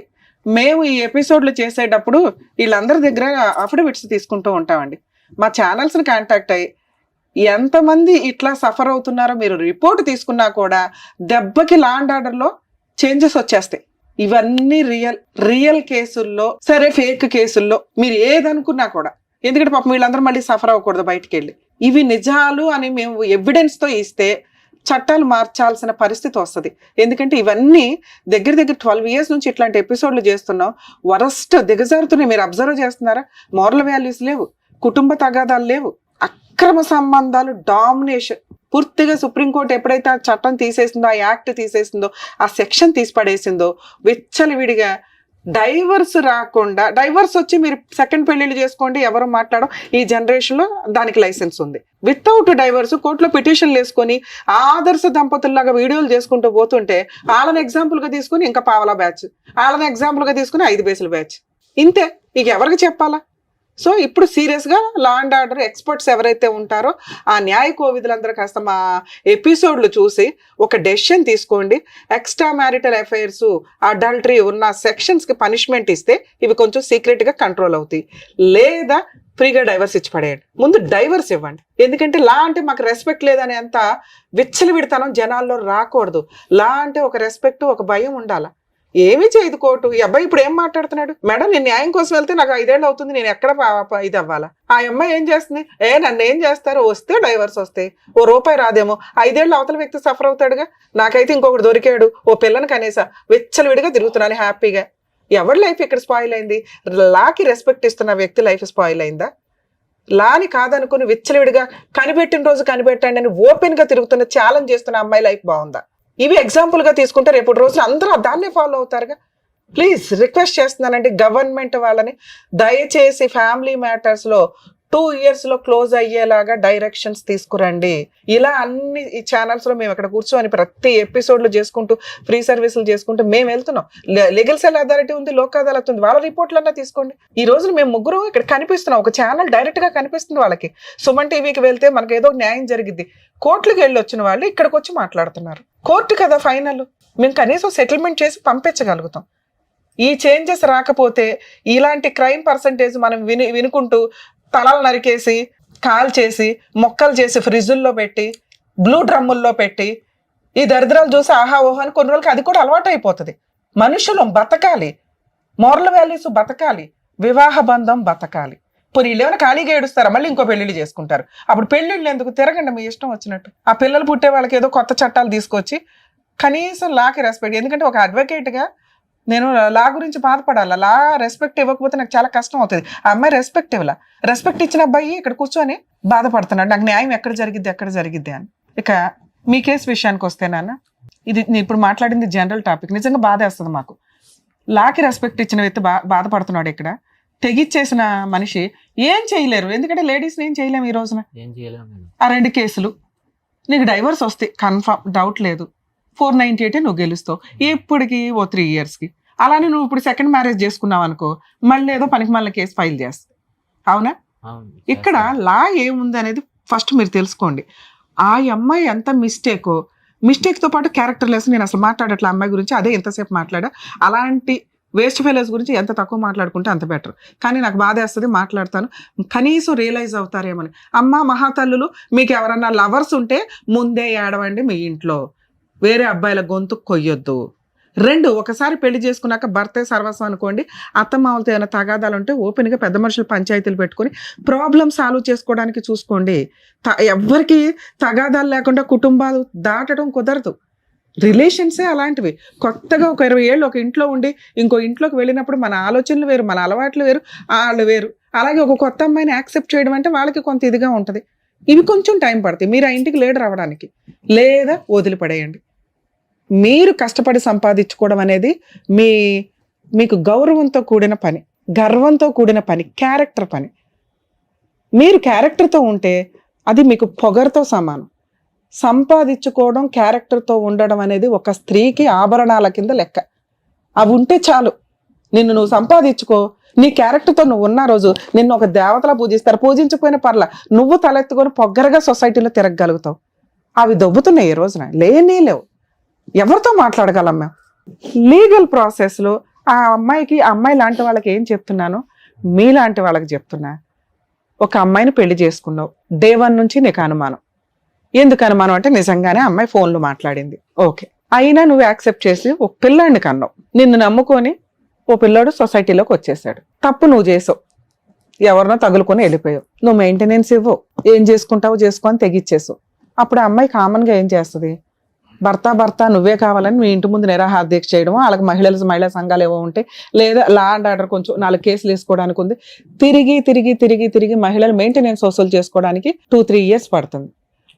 Speaker 4: మేము ఈ ఎపిసోడ్లు చేసేటప్పుడు వీళ్ళందరి దగ్గర అఫిడవిట్స్ తీసుకుంటూ ఉంటామండి. మా ఛానల్స్ని కాంటాక్ట్ అయ్యి ఎంతమంది ఇట్లా సఫర్ అవుతున్నారో మీరు రిపోర్ట్ తీసుకున్నా కూడా దెబ్బకి లా అండ్ ఆర్డర్లో చేంజెస్ వచ్చేస్తాయి. ఇవన్నీ రియల్ కేసుల్లో, సరే ఫేక్ కేసుల్లో మీరు ఏదనుకున్నా కూడా, ఎందుకంటే పాపం వీళ్ళందరూ మళ్ళీ సఫర్ అవ్వకూడదు బయటికి వెళ్ళి. ఇవి నిజాలు అని మేము ఎవిడెన్స్తో ఇస్తే చట్టాలు మార్చాల్సిన పరిస్థితి వస్తుంది. ఎందుకంటే ఇవన్నీ దగ్గర 12 years నుంచి ఇట్లాంటి ఎపిసోడ్లు చేస్తున్నాం. వరస్ట్ దిగజారుతున్నాయి. మీరు అబ్జర్వ్ చేస్తున్నారా? మోరల్ వాల్యూస్ లేవు, కుటుంబ తగాదాలు లేవు, అక్రమ సంబంధాలు డామినేషన్. పూర్తిగా సుప్రీంకోర్టు ఎప్పుడైతే ఆ చట్టం తీసేసిందో, ఆ యాక్ట్ తీసేసిందో, ఆ సెక్షన్ తీసి పడేసిందో, విచ్చలవిడిగా డైవర్స్ రాకుండా, డైవర్స్ వచ్చి మీరు సెకండ్ పెళ్లిళ్ళు చేసుకోండి ఎవరు మాట్లాడడం, ఈ జనరేషన్లో దానికి లైసెన్స్ ఉంది. వితౌట్ డైవర్స్ కోర్టులో పిటిషన్లు వేసుకొని ఆదర్శ దంపతుల్లాగా వీడియోలు చేసుకుంటూ పోతుంటే వాళ్ళని ఎగ్జాంపుల్గా తీసుకుని ఇంకా పావలా బ్యాచ్, వాళ్ళని ఎగ్జాంపుల్గా తీసుకుని 5 పైసలు బ్యాచ్, ఇంతే. ఇక ఎవరికి చెప్పాలా? సో ఇప్పుడు సీరియస్గా లా అండ్ ఆర్డర్ ఎక్స్పర్ట్స్ ఎవరైతే ఉంటారో ఆ న్యాయ కోవిధులందరూ కాస్త మా ఎపిసోడ్లు చూసి ఒక డెసిషన్ తీసుకోండి. ఎక్స్ట్రా మ్యారిటల్ అఫైర్స్, అడల్టరీ ఉన్న సెక్షన్స్కి పనిష్మెంట్ ఇస్తే ఇవి కొంచెం సీక్రెట్గా కంట్రోల్ అవుతాయి. లేదా ఫ్రీగా డైవర్స్ ఇచ్చి పడేయండి. ముందు డైవర్స్ ఇవ్వండి. ఎందుకంటే లా అంటే మాకు రెస్పెక్ట్ లేదనే అంత విచ్చలవిడితనం జనాల్లో రాకూడదు. లా అంటే ఒక రెస్పెక్ట్, ఒక భయం ఉండాలి. ఏమీ చేయదు కోర్టు. ఈ అబ్బాయి ఇప్పుడు ఏం మాట్లాడుతున్నాడు? మేడం నేను న్యాయం కోసం వెళ్తే నాకు 5 ఏళ్ళు అవుతుంది, నేను ఎక్కడ ఇది అవ్వాలా? ఆ అమ్మాయి ఏం చేస్తుంది? నన్ను ఏం చేస్తారు? వస్తే డైవర్స్ వస్తాయి, ఓ రూపాయి రాదేమో, 5 ఏళ్ళు అవతల వ్యక్తి సఫర్ అవుతాడుగా. నాకైతే ఇంకొకటి దొరికాడు, ఓ పిల్లని కనీసా విచ్చలవిడిగా తిరుగుతున్నాను హ్యాపీగా. ఎవరి లైఫ్ ఇక్కడ స్పాయిల్ అయింది? లాకి రెస్పెక్ట్ ఇస్తున్న వ్యక్తి లైఫ్ స్పాయిల్ అయిందా? లాని కాదనుకుని విచ్చలవిడిగా కనిపెట్టిన రోజు కనిపెట్టండి అని ఓపెన్ గా తిరుగుతున్న ఛాలెంజ్ చేస్తున్న అమ్మాయి లైఫ్ బాగుందా? ఇవి ఎగ్జాంపుల్ గా తీసుకుంటే రేపు రోజులు అందరూ దాన్నే ఫాలో అవుతారుగా. ప్లీజ్ రిక్వెస్ట్ చేస్తున్నానండి గవర్నమెంట్ వాళ్ళని, దయచేసి ఫ్యామిలీ మ్యాటర్స్ లో 2 years లో క్లోజ్ అయ్యేలాగా డైరెక్షన్స్ తీసుకురండి. ఇలా అన్ని ఈ ఛానల్స్ లో మేము ఇక్కడ కూర్చొని ప్రతి ఎపిసోడ్ లో చేసుకుంటూ ఫ్రీ సర్వీసులు చేసుకుంటూ మేము వెళ్తున్నాం. లీగల్ సెల్ అథారిటీ ఉంది, లోక్ అదాలత్ ఉంది, వాళ్ళ రిపోర్ట్లన్నా తీసుకోండి. ఈ రోజు మేము ముగ్గురు ఇక్కడ కనిపిస్తున్నాం, ఒక ఛానల్ డైరెక్ట్ గా కనిపిస్తుంది వాళ్ళకి. సుమన్ టీవీకి వెళ్తే మనకి ఏదో న్యాయం జరిగిద్ది. కోర్టులకు వెళ్ళి వచ్చిన వాళ్ళు ఇక్కడికి వచ్చి మాట్లాడుతున్నారు. కోర్టు కదా ఫైనల్, మేము కనీసం సెటిల్మెంట్ చేసి పంపించగలుగుతాం. ఈ చేంజెస్ రాకపోతే ఇలాంటి క్రైమ్ పర్సంటేజ్ మనం వినుకుంటూ తలలు నరికేసి, కాల్ చేసి, మొక్కలు చేసి ఫ్రిడ్జుల్లో పెట్టి, బ్లూ డ్రమ్ముల్లో పెట్టి ఈ దరిద్రాలు చూసి ఆహా ఓహో అని కొన్ని రోజులకి అది కూడా అలవాటు అయిపోతుంది. మనుషులు బతకాలి, మోరల్ వాల్యూస్ బతకాలి, వివాహ బంధం బతకాలి. పోనీ వీళ్ళు ఏమైనా ఖాళీగా ఏడుస్తారా? మళ్ళీ ఇంకో పెళ్లిళ్ళు చేసుకుంటారు. అప్పుడు పెళ్లిళ్ళు ఎందుకు? తిరగండి మీ ఇష్టం వచ్చినట్టు. ఆ పిల్లలు పుట్టే వాళ్ళకి ఏదో కొత్త చట్టాలు తీసుకొచ్చి కనీసం లాకి రెస్పెక్ట్. ఎందుకంటే ఒక అడ్వకేట్గా నేను లా గురించి బాధపడాలా? లా రెస్పెక్ట్ ఇవ్వకపోతే నాకు చాలా కష్టం అవుతుంది. ఆ అమ్మాయి రెస్పెక్ట్ ఇవ్వాల. రెస్పెక్ట్ ఇచ్చిన అబ్బాయి ఇక్కడ కూర్చొని బాధపడుతున్నాడు, నాకు న్యాయం ఎక్కడ జరిగిద్ది అని. ఇక మీ కేసు విషయానికి వస్తే నాన్న, ఇది నేను ఇప్పుడు మాట్లాడింది జనరల్ టాపిక్. నిజంగా బాధేస్తుంది మాకు. లాకి రెస్పెక్ట్ ఇచ్చిన వ్యక్తి బాధపడుతున్నాడు. ఇక్కడ తెగిచ్చేసిన మనిషి ఏం చేయలేరు, ఎందుకంటే లేడీస్ని ఏం చేయలేము ఈ రోజున. ఆ 2 కేసులు నీకు డైవర్స్ వస్తాయి కన్ఫర్మ్, డౌట్ లేదు. 498 నువ్వు గెలుస్తావు ఇప్పటికి ఓ 3 yearsకి. అలానే నువ్వు ఇప్పుడు సెకండ్ మ్యారేజ్ చేసుకున్నావు అనుకో, మళ్ళీ ఏదో పనికి మళ్ళీ కేసు ఫైల్ చేస్తావు. అవునా? ఇక్కడ లా ఏముంది అనేది ఫస్ట్ మీరు తెలుసుకోండి. ఆ అమ్మాయి ఎంత మిస్టేక్తో పాటు క్యారెక్టర్ లెస్. నేను అసలు మాట్లాడట్లే అమ్మాయి గురించి, అదే ఎంతసేపు మాట్లాడా. అలాంటి వేస్ట్ ఫెలోస్ గురించి ఎంత తక్కువ మాట్లాడుకుంటే అంత బెటర్. కానీ నాకు బాధ వేస్తుంది, మాట్లాడతాను. కనీసం రియలైజ్ అవుతారేమని. అమ్మ మహాతల్లులు, మీకు ఎవరన్నా లవర్స్ ఉంటే ముందే ఏడవండి మీ ఇంట్లో, వేరే అబ్బాయిల గొంతు కొయ్యొద్దు. 2, ఒకసారి పెళ్లి చేసుకున్నాక భర్తే సర్వస్వం అనుకోండి. అత్తమామలతో ఏమైనా తగాదాలు ఉంటే ఓపెన్గా పెద్ద మనుషులు పంచాయతీలు పెట్టుకొని ప్రాబ్లమ్ సాల్వ్ చేసుకోవడానికి చూసుకోండి. ఎవ్వరికి తగాదాలు లేకుండా కుటుంబాలు దాటడం కుదరదు. రిలేషన్సే అలాంటివి. కొత్తగా ఒక 20 ఏళ్ళు ఒక ఇంట్లో ఉండి ఇంకో ఇంట్లోకి వెళ్ళినప్పుడు మన ఆలోచనలు వేరు, మన అలవాట్లు వేరు, వాళ్ళు వేరు. అలాగే ఒక కొత్త అమ్మాయిని యాక్సెప్ట్ చేయడం అంటే వాళ్ళకి కొంత ఇదిగా ఉంటుంది. ఇవి కొంచెం టైం పడుతుంది. మీరు ఆ ఇంటికి లీడర్ అవ్వడానికి, లేదా వదిలిపడేయండి. మీరు కష్టపడి సంపాదించుకోవడం అనేది మీకు గౌరవంతో కూడిన పని, గర్వంతో కూడిన పని, క్యారెక్టర్ పని. మీరు క్యారెక్టర్తో ఉంటే అది మీకు పొగరుతో సమానం. సంపాదించుకోవడం, క్యారెక్టర్తో ఉండడం అనేది ఒక స్త్రీకి ఆభరణాల కింద లెక్క. అవి ఉంటే చాలు. నువ్వు సంపాదించుకో, నీ క్యారెక్టర్తో నువ్వు ఉన్న రోజు నిన్ను ఒక దేవతలా పూజిస్తారు. పూజించకపోయిన పర్ల, నువ్వు తలెత్తుకొని పొగ్గరగా సొసైటీలో తిరగగలుగుతావు. అవి దొబ్బుతున్నాయి ఈ రోజున, లేవు. ఎవరితో మాట్లాడగలం మేము? లీగల్ ప్రాసెస్లో ఆ అమ్మాయి లాంటి వాళ్ళకి ఏం చెప్తున్నాను, మీలాంటి వాళ్ళకి చెప్తున్నా. ఒక అమ్మాయిని పెళ్లి చేసుకున్నావు, డే 1 నుంచి నీకు అనుమానం. ఎందుకు అనుమానం అంటే నిజంగానే అమ్మాయి ఫోన్లో మాట్లాడింది, ఓకే. అయినా నువ్వు యాక్సెప్ట్ చేసి ఒక పిల్లాడిని కన్నావు. నిన్ను నమ్ముకొని ఓ పిల్లాడు సొసైటీలోకి వచ్చేసాడు. తప్పు నువ్వు చేసావు, ఎవరినో తగులుకొని వెళ్ళిపోయావు. నువ్వు మెయింటెనెన్స్ ఇవ్వవు, ఏం చేసుకుంటావో చేసుకొని తెగిచ్చేసావు. అప్పుడు ఆ అమ్మాయి కామన్గా ఏం చేస్తుంది? భర్త నువ్వే కావాలని మీ ఇంటి ముందు నిరాహార దీక్ష చేయడము, వాళ్ళకి మహిళా సంఘాలు ఏవో ఉంటే, లేదా లా అండ్ ఆర్డర్ కొంచెం 4 కేసులు వేసుకోవడానికి ఉంది. తిరిగి మహిళలు మెయింటెనెన్స్ వసూలు చేసుకోవడానికి 2-3 years పడుతుంది.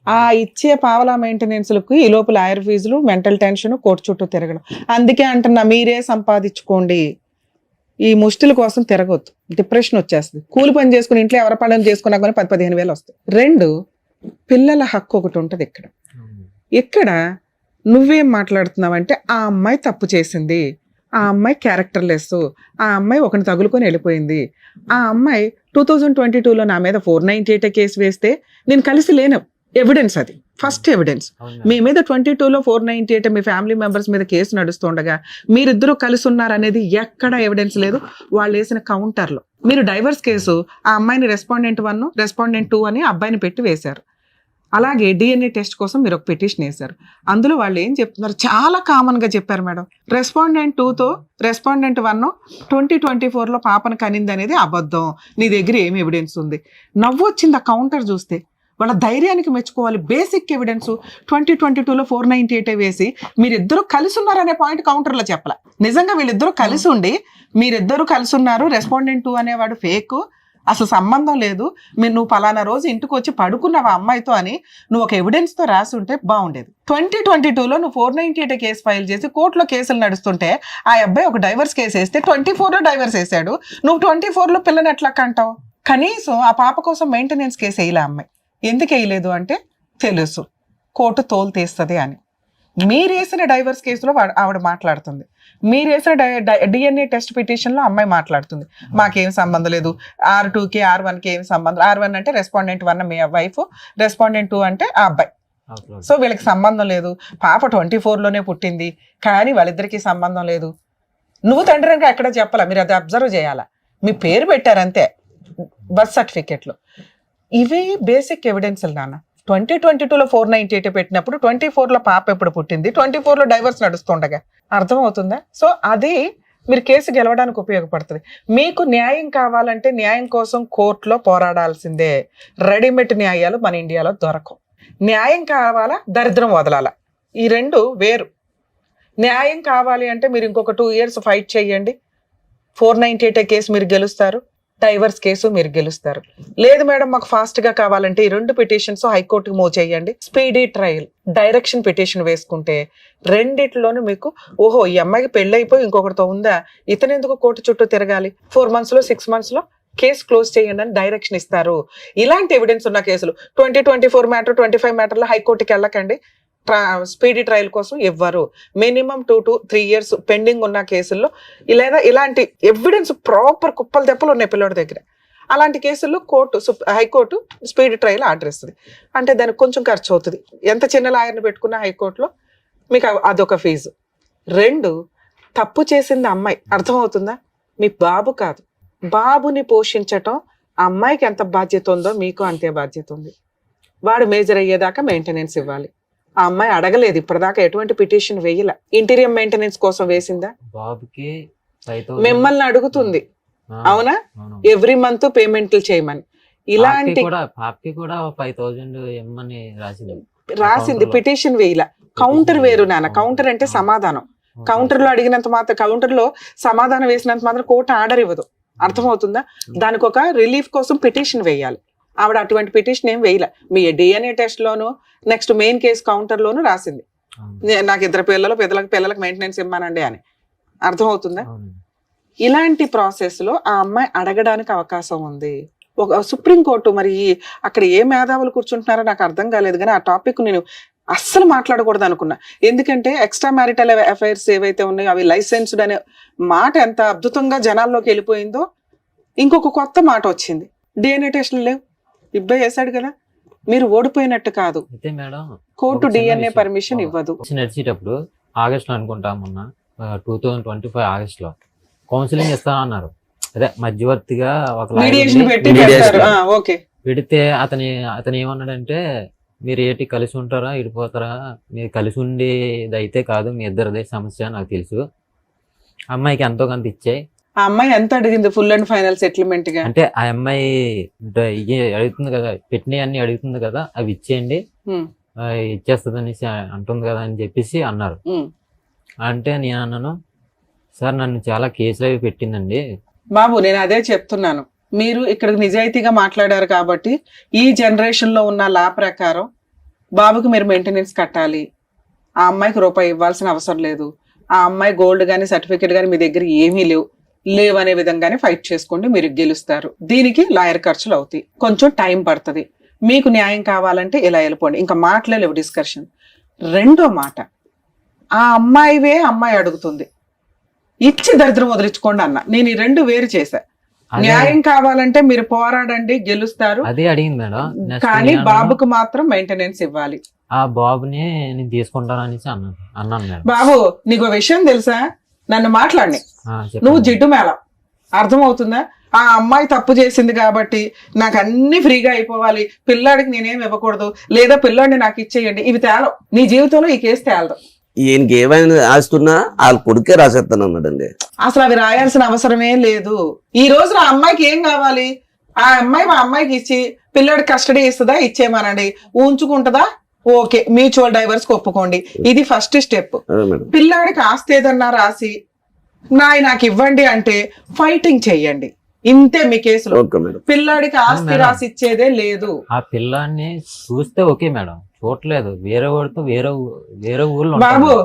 Speaker 4: ఆ ఇచ్చే పావలా మెయింటెనెన్స్లకు ఈ లోపల లాయర్ ఫీజులు, మెంటల్ టెన్షన్, కోర్టు చుట్టూ తిరగడం. అందుకే అంటున్నా, మీరే సంపాదించుకోండి. ఈ ముష్టిల కోసం తిరగొద్దు, డిప్రెషన్ వచ్చేస్తుంది. కూలి పని చేసుకుని ఇంట్లో ఎవరి పనులు చేసుకున్నా కానీ 10-15 వేలు వస్తాయి. 2, పిల్లల హక్కు ఒకటి ఉంటుంది ఇక్కడ నువ్వేం మాట్లాడుతున్నావంటే ఆ అమ్మాయి తప్పు చేసింది, ఆ అమ్మాయి క్యారెక్టర్ లెస్, ఆ అమ్మాయి ఒకరిని తగులుకొని వెళ్ళిపోయింది. ఆ అమ్మాయి 2022లో నా మీద 498 కేసు వేస్తే నేను కలిసి లేను. ఎవిడెన్స్, అది ఫస్ట్ ఎవిడెన్స్. మీ మీద 22లో 498 మీ ఫ్యామిలీ మెంబర్స్ మీద కేసు నడుస్తుండగా మీరిద్దరూ కలిసి ఉన్నారనేది ఎక్కడ ఎవిడెన్స్ లేదు. వాళ్ళు వేసిన కౌంటర్లో మీరు డైవర్స్ కేసు ఆ అమ్మాయిని రెస్పాండెంట్ 1, రెస్పాండెంట్ 2 అని అబ్బాయిని పెట్టి వేశారు. అలాగే DNA టెస్ట్ కోసం మీరు ఒక పిటిషన్ వేశారు. అందులో వాళ్ళు ఏం చెప్తున్నారు, చాలా కామన్గా చెప్పారు మేడం. రెస్పాండెంట్ 2తో రెస్పాండెంట్ 1 2024లో పాపను కనింది అనేది అబద్ధం, నీ దగ్గర ఏమి ఎవిడెన్స్ ఉంది? నవ్వు వచ్చింది ఆ కౌంటర్ చూస్తే. వాళ్ళ ధైర్యానికి మెచ్చుకోవాలి. బేసిక్ ఎవిడెన్స్ 2022లో 498 వేసి మీరిద్దరూ కలిసి ఉన్నారనే పాయింట్ కౌంటర్లో చెప్పాల. నిజంగా వీళ్ళిద్దరూ కలిసి ఉండి మీరిద్దరూ కలిసి ఉన్నారు, రెస్పాండెంట్ 2 అనేవాడు ఫేక్, అసలు సంబంధం లేదు, నువ్వు పలానా రోజు ఇంటికి వచ్చి పడుకున్నావు ఆ అమ్మాయితో అని నువ్వు ఒక ఎవిడెన్స్ తో రాసి ఉంటే బాగుండేది. 2022లో నువ్వు 498 కేసు ఫైల్ చేసి కోర్టులో కేసులు నడుస్తుంటే ఆ అబ్బాయి ఒక డైవర్స్ కేసు వేస్తే 24లో డైవర్స్ వేసాడు. నువ్వు 24లో పిల్లని ఎట్లా కంటావు? కనీసం ఆ పాప కోసం మెయింటెనెన్స్ కేసు వేయలే అమ్మాయి. ఎందుకు వేయలేదు అంటే తెలుసు కోర్టు తోలు తీస్తుంది అని. మీరు వేసిన డైవర్స్ కేసులో ఆవిడ మాట్లాడుతుంది, మీరు వేసిన డిఎన్ఏ టెస్ట్ పిటిషన్లో అమ్మాయి మాట్లాడుతుంది, మాకేం సంబంధం లేదు, R2కి R1కి ఏం సంబంధం. R1 అంటే రెస్పాండెంట్ 1 మీ వైఫ్, రెస్పాండెంట్ 2 అంటే ఆ అబ్బాయి. సో వీళ్ళకి సంబంధం లేదు. పాప 24లోనే పుట్టింది కానీ వాళ్ళిద్దరికీ సంబంధం లేదు. నువ్వు తండ్రిగా ఎక్కడ చెప్పాలా, మీరు అది అబ్జర్వ్ చేయాలా. మీ పేరు పెట్టారంతే బర్త్ సర్టిఫికేట్లో. ఇవి బేసిక్ ఎవిడెన్స్లు నాన్న. 2022లో 498 పెట్టినప్పుడు 24లో పాప ఎప్పుడు పుట్టింది, 24లో డైవర్స్ నడుస్తుండగా. అర్థమవుతుందా? సో అది మీరు కేసు గెలవడానికి ఉపయోగపడుతుంది. మీకు న్యాయం కావాలంటే న్యాయం కోసం కోర్టులో పోరాడాల్సిందే. రెడీమేడ్ న్యాయాలు మన ఇండియాలో దొరకవు. న్యాయం కావాలా, దరిద్రం వదలాలా, ఈ రెండు వేరు. న్యాయం కావాలి అంటే మీరు ఇంకొక 2 years ఫైట్ చేయండి, 498 కేసు మీరు గెలుస్తారు, డైవర్స్ కేసు మీరు గెలుస్తారు. లేదు మేడం మాకు ఫాస్ట్ గా కావాలంటే ఈ 2 పిటిషన్స్ హైకోర్టుకి మూవ్ చేయండి. స్పీడీ ట్రయల్, డైరెక్షన్ పిటిషన్ వేసుకుంటే రెండిట్లోనూ మీకు ఓహో ఈ అమ్మాయికి పెళ్ళైపోయి ఇంకొకరితో ఉందా, ఇతను ఎందుకు కోర్టు చుట్టూ తిరగాలి, 4 months లో 6 months లో కేసు క్లోజ్ చేయండి అని డైరెక్షన్ ఇస్తారు. ఇలాంటి ఎవిడెన్స్ ఉన్న కేసులు 2024 మ్యాటర్ 25 మ్యాటర్లో హైకోర్టుకి వెళ్ళకండి. స్పీడీ ట్రయల్ కోసం ఇవ్వరు. మినిమం 2 to 3 years పెండింగ్ ఉన్న కేసుల్లో లేదా ఇలాంటి ఎవిడెన్స్ ప్రాపర్ కుప్పలు తెప్పలు ఉన్నాయి పిల్లడి దగ్గర, అలాంటి కేసుల్లో హైకోర్టు స్పీడీ ట్రయల్ ఆర్డర్ ఇస్తుంది. అంటే దానికి కొంచెం ఖర్చు అవుతుంది. ఎంత చిన్న లాయర్ని పెట్టుకున్న హైకోర్టులో మీకు అదొక ఫీజు. 2, తప్పు చేసింది అమ్మాయి. అర్థమవుతుందా? మీ బాబు కాదు. బాబుని పోషించటం అమ్మాయికి ఎంత బాధ్యత ఉందో మీకు అంతే బాధ్యత ఉంది. వాడు మేజర్ అయ్యేదాకా మెయింటెనెన్స్ ఇవ్వాలి. ఆ అమ్మాయి అడగలేదు ఇప్పటిదాకా, ఎటువంటి పిటిషన్ వేయలే. ఇంటీరియర్ మెయింటెనెన్స్ కోసం వేసిందా?
Speaker 2: బాబుకి
Speaker 4: మిమ్మల్ని అడుగుతుంది అవునా, ఎవ్రీ మంత్ పేమెంట్లు చేయమని. ఇలాంటి
Speaker 2: పాపకి కూడా 5,000 ఇమ్మని
Speaker 4: రాసింది, పిటిషన్ వేయలే. కౌంటర్ వేరు నాన్న. కౌంటర్ అంటే సమాధానం. కౌంటర్ లో అడిగినంత మాత్రం, కౌంటర్ లో సమాధానం వేసినంత మాత్రం కోర్టు ఆర్డర్ ఇవ్వదు. అర్థమవుతుందా? దానికి ఒక రిలీఫ్ కోసం పిటిషన్ వేయాలి. ఆవిడ అటువంటి పిటిషన్ ఏం వేయలే. మీ డిఎన్ఏ టెస్ట్ లోను నెక్స్ట్ మెయిన్ కేసు కౌంటర్ లోను రాసింది నాకు 2 పిల్లలకు మెయింటెనెన్స్ ఇమ్మానండి అని. అర్థమవుతుందా? ఇలాంటి ప్రాసెస్ లో ఆ అమ్మాయి అడగడానికి అవకాశం ఉంది. ఒక సుప్రీంకోర్టు మరి అక్కడ ఏ మేధావులు కూర్చుంటున్నారో నాకు అర్థం కాలేదు, కానీ ఆ టాపిక్ నేను అస్సలు మాట్లాడకూడదు అనుకున్నా. ఎందుకంటే ఎక్స్ట్రా మ్యారిటల్ అఫైర్స్ ఏవైతే ఉన్నాయో అవి లైసెన్స్డ్ అనే మాట ఎంత అద్భుతంగా జనాల్లోకి వెళ్ళిపోయిందో, ఇంకొక కొత్త మాట వచ్చింది, డిఎన్ఏ టెస్ట్లు లేవు. ఇబ్బంది చేశాడు కదా, మీరు ఓడిపోయినట్టు కాదు.
Speaker 2: అయితే మేడం
Speaker 4: కోర్టు డిఎన్ఏ పర్మిషన్ ఇవ్వదు.
Speaker 2: నడిచేటప్పుడు ఆగస్టులో అనుకుంటా, మొన్న 2025 ఆగస్టులో కౌన్సిలింగ్ ఇస్తానన్నారు. అదే మధ్యవర్తిగా ఒక
Speaker 4: మీడియేషన్
Speaker 2: పెడితే అతను ఏమన్నాడంటే, మీరు ఏంటి కలిసి ఉంటారా ఇడిపోతారా, మీరు కలిసి ఉండేది అయితే కాదు, మీ ఇద్దరిదే సమస్య నాకు తెలుసు, అమ్మాయికి ఎంతో కొంత ఇచ్చాయి.
Speaker 4: ఆ అమ్మాయి ఎంత అడిగింది ఫుల్ అండ్ ఫైనల్ సెటిల్మెంట్ గా?
Speaker 2: అంటే ఆ అమ్మాయి అడుగుతుంది కదా, పెట్టినవి అన్ని అడుగుతుంది కదా, అవి ఇచ్చేయండి ఇచ్చేస్తుంది అనేసి అంటుంది కదా అని చెప్పేసి అన్నారు. అంటే నేను అన్నాను, సార్ నన్ను చాలా కేసులు అవి పెట్టిందండి.
Speaker 4: బాబు నేను అదే చెప్తున్నాను, మీరు ఇక్కడ నిజాయితీగా మాట్లాడారు కాబట్టి ఈ జనరేషన్ లో ఉన్న లా ప్రకారం బాబుకి మీరు మెయింటెనెన్స్ కట్టాలి. ఆ అమ్మాయికి రూపాయి ఇవ్వాల్సిన అవసరం లేదు. ఆ అమ్మాయి గోల్డ్ గానీ సర్టిఫికేట్ గానీ మీ దగ్గర ఏమీ లేవనే విధంగానే ఫైట్ చేసుకోండి, మీరు గెలుస్తారు. దీనికి లాయర్ ఖర్చులు అవుతాయి, కొంచెం టైం పడుతుంది. మీకు న్యాయం కావాలంటే ఇలా వెళ్ళిపోండి, ఇంకా మాట్లాడలేవు డిస్కషన్. 2వ మాట, ఆ అమ్మాయి అడుగుతుంది, ఇచ్చి దరిద్రం వదిలించుకోండి అన్న. నేను ఈ 2 వేరు చేశా. న్యాయం కావాలంటే మీరు పోరాడండి, గెలుస్తారు.
Speaker 2: అదే అడిగింది మేడం.
Speaker 4: కానీ బాబుకు మాత్రం మెయింటెనెన్స్ ఇవ్వాలి.
Speaker 2: ఆ బాబుని నేను తీసుకుంటాను అనేసి అన్నాను మేడం.
Speaker 4: బాబు నీకు విషయం తెలుసా, నన్ను మాట్లాడి నువ్వు జిడ్డు మేళం. అర్థమవుతుందా? ఆ అమ్మాయి తప్పు చేసింది కాబట్టి నాకు అన్ని ఫ్రీగా అయిపోవాలి, పిల్లాడికి నేనేం ఇవ్వకూడదు, లేదా పిల్లాడిని నాకు ఇచ్చేయండి, ఇవి తేలం. నీ జీవితంలో ఈ కేసు తేలదు.
Speaker 5: ఈయనకి ఏమైనా ఆస్తున్నా వాళ్ళ కొడుకే రాసేస్తాను అన్నాడండి.
Speaker 4: అసలు అవి రాయాల్సిన అవసరమే లేదు. ఈ రోజు ఆ అమ్మాయికి ఏం కావాలి, ఆ అమ్మాయికి ఇచ్చి పిల్లాడికి కస్టడీ ఇస్తుందా, ఇచ్చేయమనండి. ఉంచుకుంటుందా, ఓకే, మ్యూచువల్ డైవర్స్ ఒప్పుకోండి. ఇది ఫస్ట్ స్టెప్. పిల్లాడికి ఆస్తి ఏదన్నా రాసి నాకు ఇవ్వండి అంటే ఫైటింగ్ చెయ్యండి. ఇంతే మీ కేసులో.
Speaker 5: Okay madam.
Speaker 4: పిల్లాడికి ఆస్తి
Speaker 2: మేడం.
Speaker 4: రాసి ఇచ్చేదే లేదు.
Speaker 2: ఆ పిల్లాన్ని చూస్తే ఓకే మేడం, చూడలేదు. వేరే వాడితో వేరే ఊర్లో
Speaker 4: బాబు
Speaker 2: ఉంటాడు.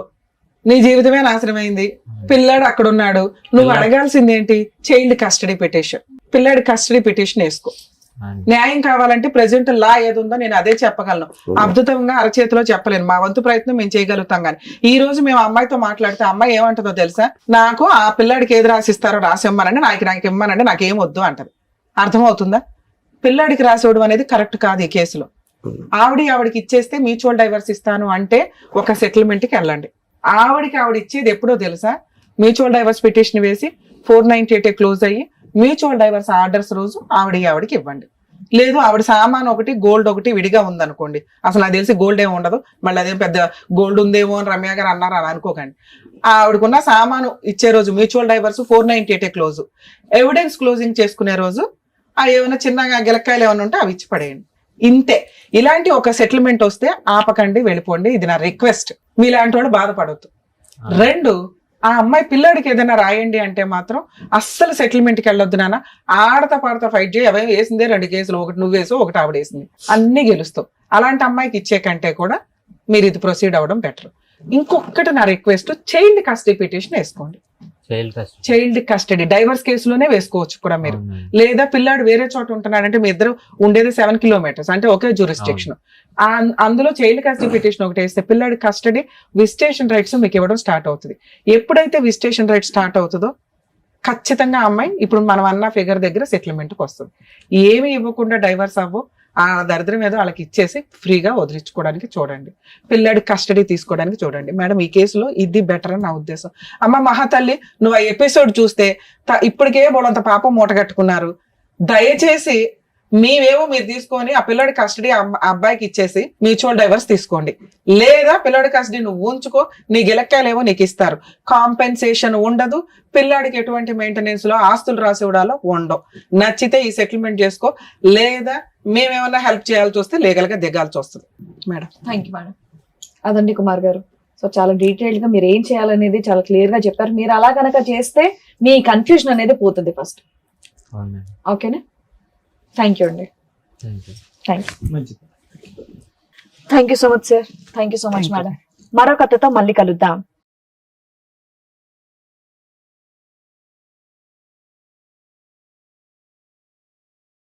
Speaker 4: నీ జీవితమే నాశనమైంది. పిల్లాడు అక్కడ ఉన్నాడు. నువ్వు అడగాల్సింది ఏంటి? Child custody petition. పిల్లాడి కస్టడీ పిటిషన్ వేసుకో.
Speaker 2: అండి.
Speaker 4: న్యాయం కావాలంటే ప్రెసెంట్ లా ఏది ఉందో నేను అదే చెప్పగలను. అద్భుతంగా అరచేతిలో చెప్పలేను. మా వంతు ప్రయత్నం మేము చేయగలుగుతాం. కానీ ఈ రోజు మేము అమ్మాయితో మాట్లాడితే అమ్మాయి ఏమంటుందో తెలుసా? నాకు ఆ పిల్లాడికి ఏది రాసిస్తారో రాసిమ్మనండి, నాకు ఇమ్మనండి, నాకేం వద్దు అంటది. అర్థమవుతుందా? పిల్లాడికి రాసివ్వడం అనేది కరెక్ట్ కాదు ఈ కేసులో. ఆవిడికి ఇచ్చేస్తే మ్యూచువల్ డైవర్స్ ఇస్తాను అంటే ఒక సెటిల్మెంట్ కి వెళ్ళండి. ఆవిడ ఇచ్చేది ఎప్పుడో తెలుసా? మ్యూచువల్ డైవర్స్ పిటిషన్ వేసి 498 క్లోజ్ అయ్యి మ్యూచువల్ డైవర్స్ ఆర్డర్స్ రోజు ఆవిడకి ఇవ్వండి. లేదు ఆవిడ సామాన్ ఒకటి గోల్డ్ ఒకటి విడిగా ఉందనుకోండి, అసలు నాకు తెలిసి గోల్డ్ ఏమి ఉండదు, మళ్ళీ అదేం పెద్ద గోల్డ్ ఉందేమో అని రమ్య గారు అన్నారు అని అనుకోకండి. ఆవిడకున్న సామాను ఇచ్చే రోజు mutual divorce 498 close. Evidence closing చేసుకునే రోజు ఏమైనా చిన్నగా గిలక్కాయలు ఏమైనా ఉంటే అవి ఇచ్చి పడేయండి. ఇంతే. ఇలాంటి ఒక సెటిల్మెంట్ వస్తే ఆపకండి, వెళ్ళిపోండి. ఇది నా రిక్వెస్ట్. మీలాంటి వాడు బాధపడవద్దు. 2, ఆ అమ్మాయి పిల్లాడికి ఏదైనా రాయండి అంటే మాత్రం అస్సలు సెటిల్మెంట్కి వెళ్ళొద్దు నాన్న. ఆడతా పాడతా ఫైట్ చేయి. అవే వేసిందే 2 కేసులు, ఒకటి నువ్వు వేసావు, ఒకటి ఆవిడ వేసింది, అన్ని గెలుస్తావు. అలాంటి అమ్మాయికి ఇచ్చే కంటే కూడా మీరు ఇది ప్రొసీడ్ అవ్వడం బెటర్. ఇంకొకటి నా రిక్వెస్ట్, చైల్డ్ కస్టడీ పిటిషన్ వేసుకోండి. చైల్డ్ కస్టడీ డైవర్స్ కేసులోనే వేసుకోవచ్చు కూడా మీరు. లేదా పిల్లాడు వేరే చోట ఉంటున్నాడంటే మీ ఇద్దరు ఉండేది 7 కిలోమీటర్స్, అంటే ఒకే జ్యూరిస్డిక్షన్. అందులో చైల్డ్ కస్టడీ పిటిషన్ ఒకటి వేస్తే పిల్లాడి కస్టడీ విజిటేషన్ రైట్స్ మీకు ఇవ్వడం స్టార్ట్ అవుతుంది. ఎప్పుడైతే విజిటేషన్ రైట్ స్టార్ట్ అవుతుందో ఖచ్చితంగా అమ్మాయి ఇప్పుడు మనం అన్న ఫిగర్ దగ్గర సెటిల్మెంట్కి వస్తుంది. ఏమి ఇవ్వకుండా డైవర్స్ అవ్వు. ఆ దరిద్రం ఏదో వాళ్ళకి ఇచ్చేసి ఫ్రీగా వదిలించుకోవడానికి చూడండి. పిల్లాడి కస్టడీ తీసుకోవడానికి చూడండి. మేడం ఈ కేసులో ఇది బెటర్ అని నా ఉద్దేశం. అమ్మ మహాతల్లి, నువ్వు ఆ ఎపిసోడ్ చూస్తే ఇప్పటికే బోడంత పాపం మూట కట్టుకున్నారు. దయచేసి మీవేమో మీరు తీసుకొని ఆ పిల్లాడి కస్టడీ అబ్బాయికి ఇచ్చేసి మ్యూచువల్ డైవర్స్ తీసుకోండి. లేదా పిల్లాడి కస్టడీ నువ్వు ఉంచుకో, నీ గిలక్కాయలేమో నీకు ఇస్తారు. కాంపెన్సేషన్ ఉండదు. పిల్లాడికి ఎటువంటి మెయింటెనెన్స్ లో ఆస్తులు రాసి ఇవ్వడాలో ఉండవు. నచ్చితే ఈ సెటిల్మెంట్ చేసుకో, లేదా మేమేమన్నా హెల్ప్ చేయాల్సి వస్తే లీగల్ గా దిగాల్సి వస్తుంది. Madam
Speaker 3: thank you madam. అదండి కుమార్ గారు. సో చాలా డీటెయిల్డ్ గా మీరు ఏం చేయాలనేది చాలా క్లియర్ గా చెప్పారు. మీరు అలా కనుక చేస్తే మీ కన్ఫ్యూజన్ అనేది పోతుంది ఫస్ట్. ఓకేనా? థ్యాంక్ యూ అండి.
Speaker 6: మంచిది.
Speaker 3: Thank you so much sir. Thank you so much madam. మరో కథతో మళ్ళీ కలుద్దాం.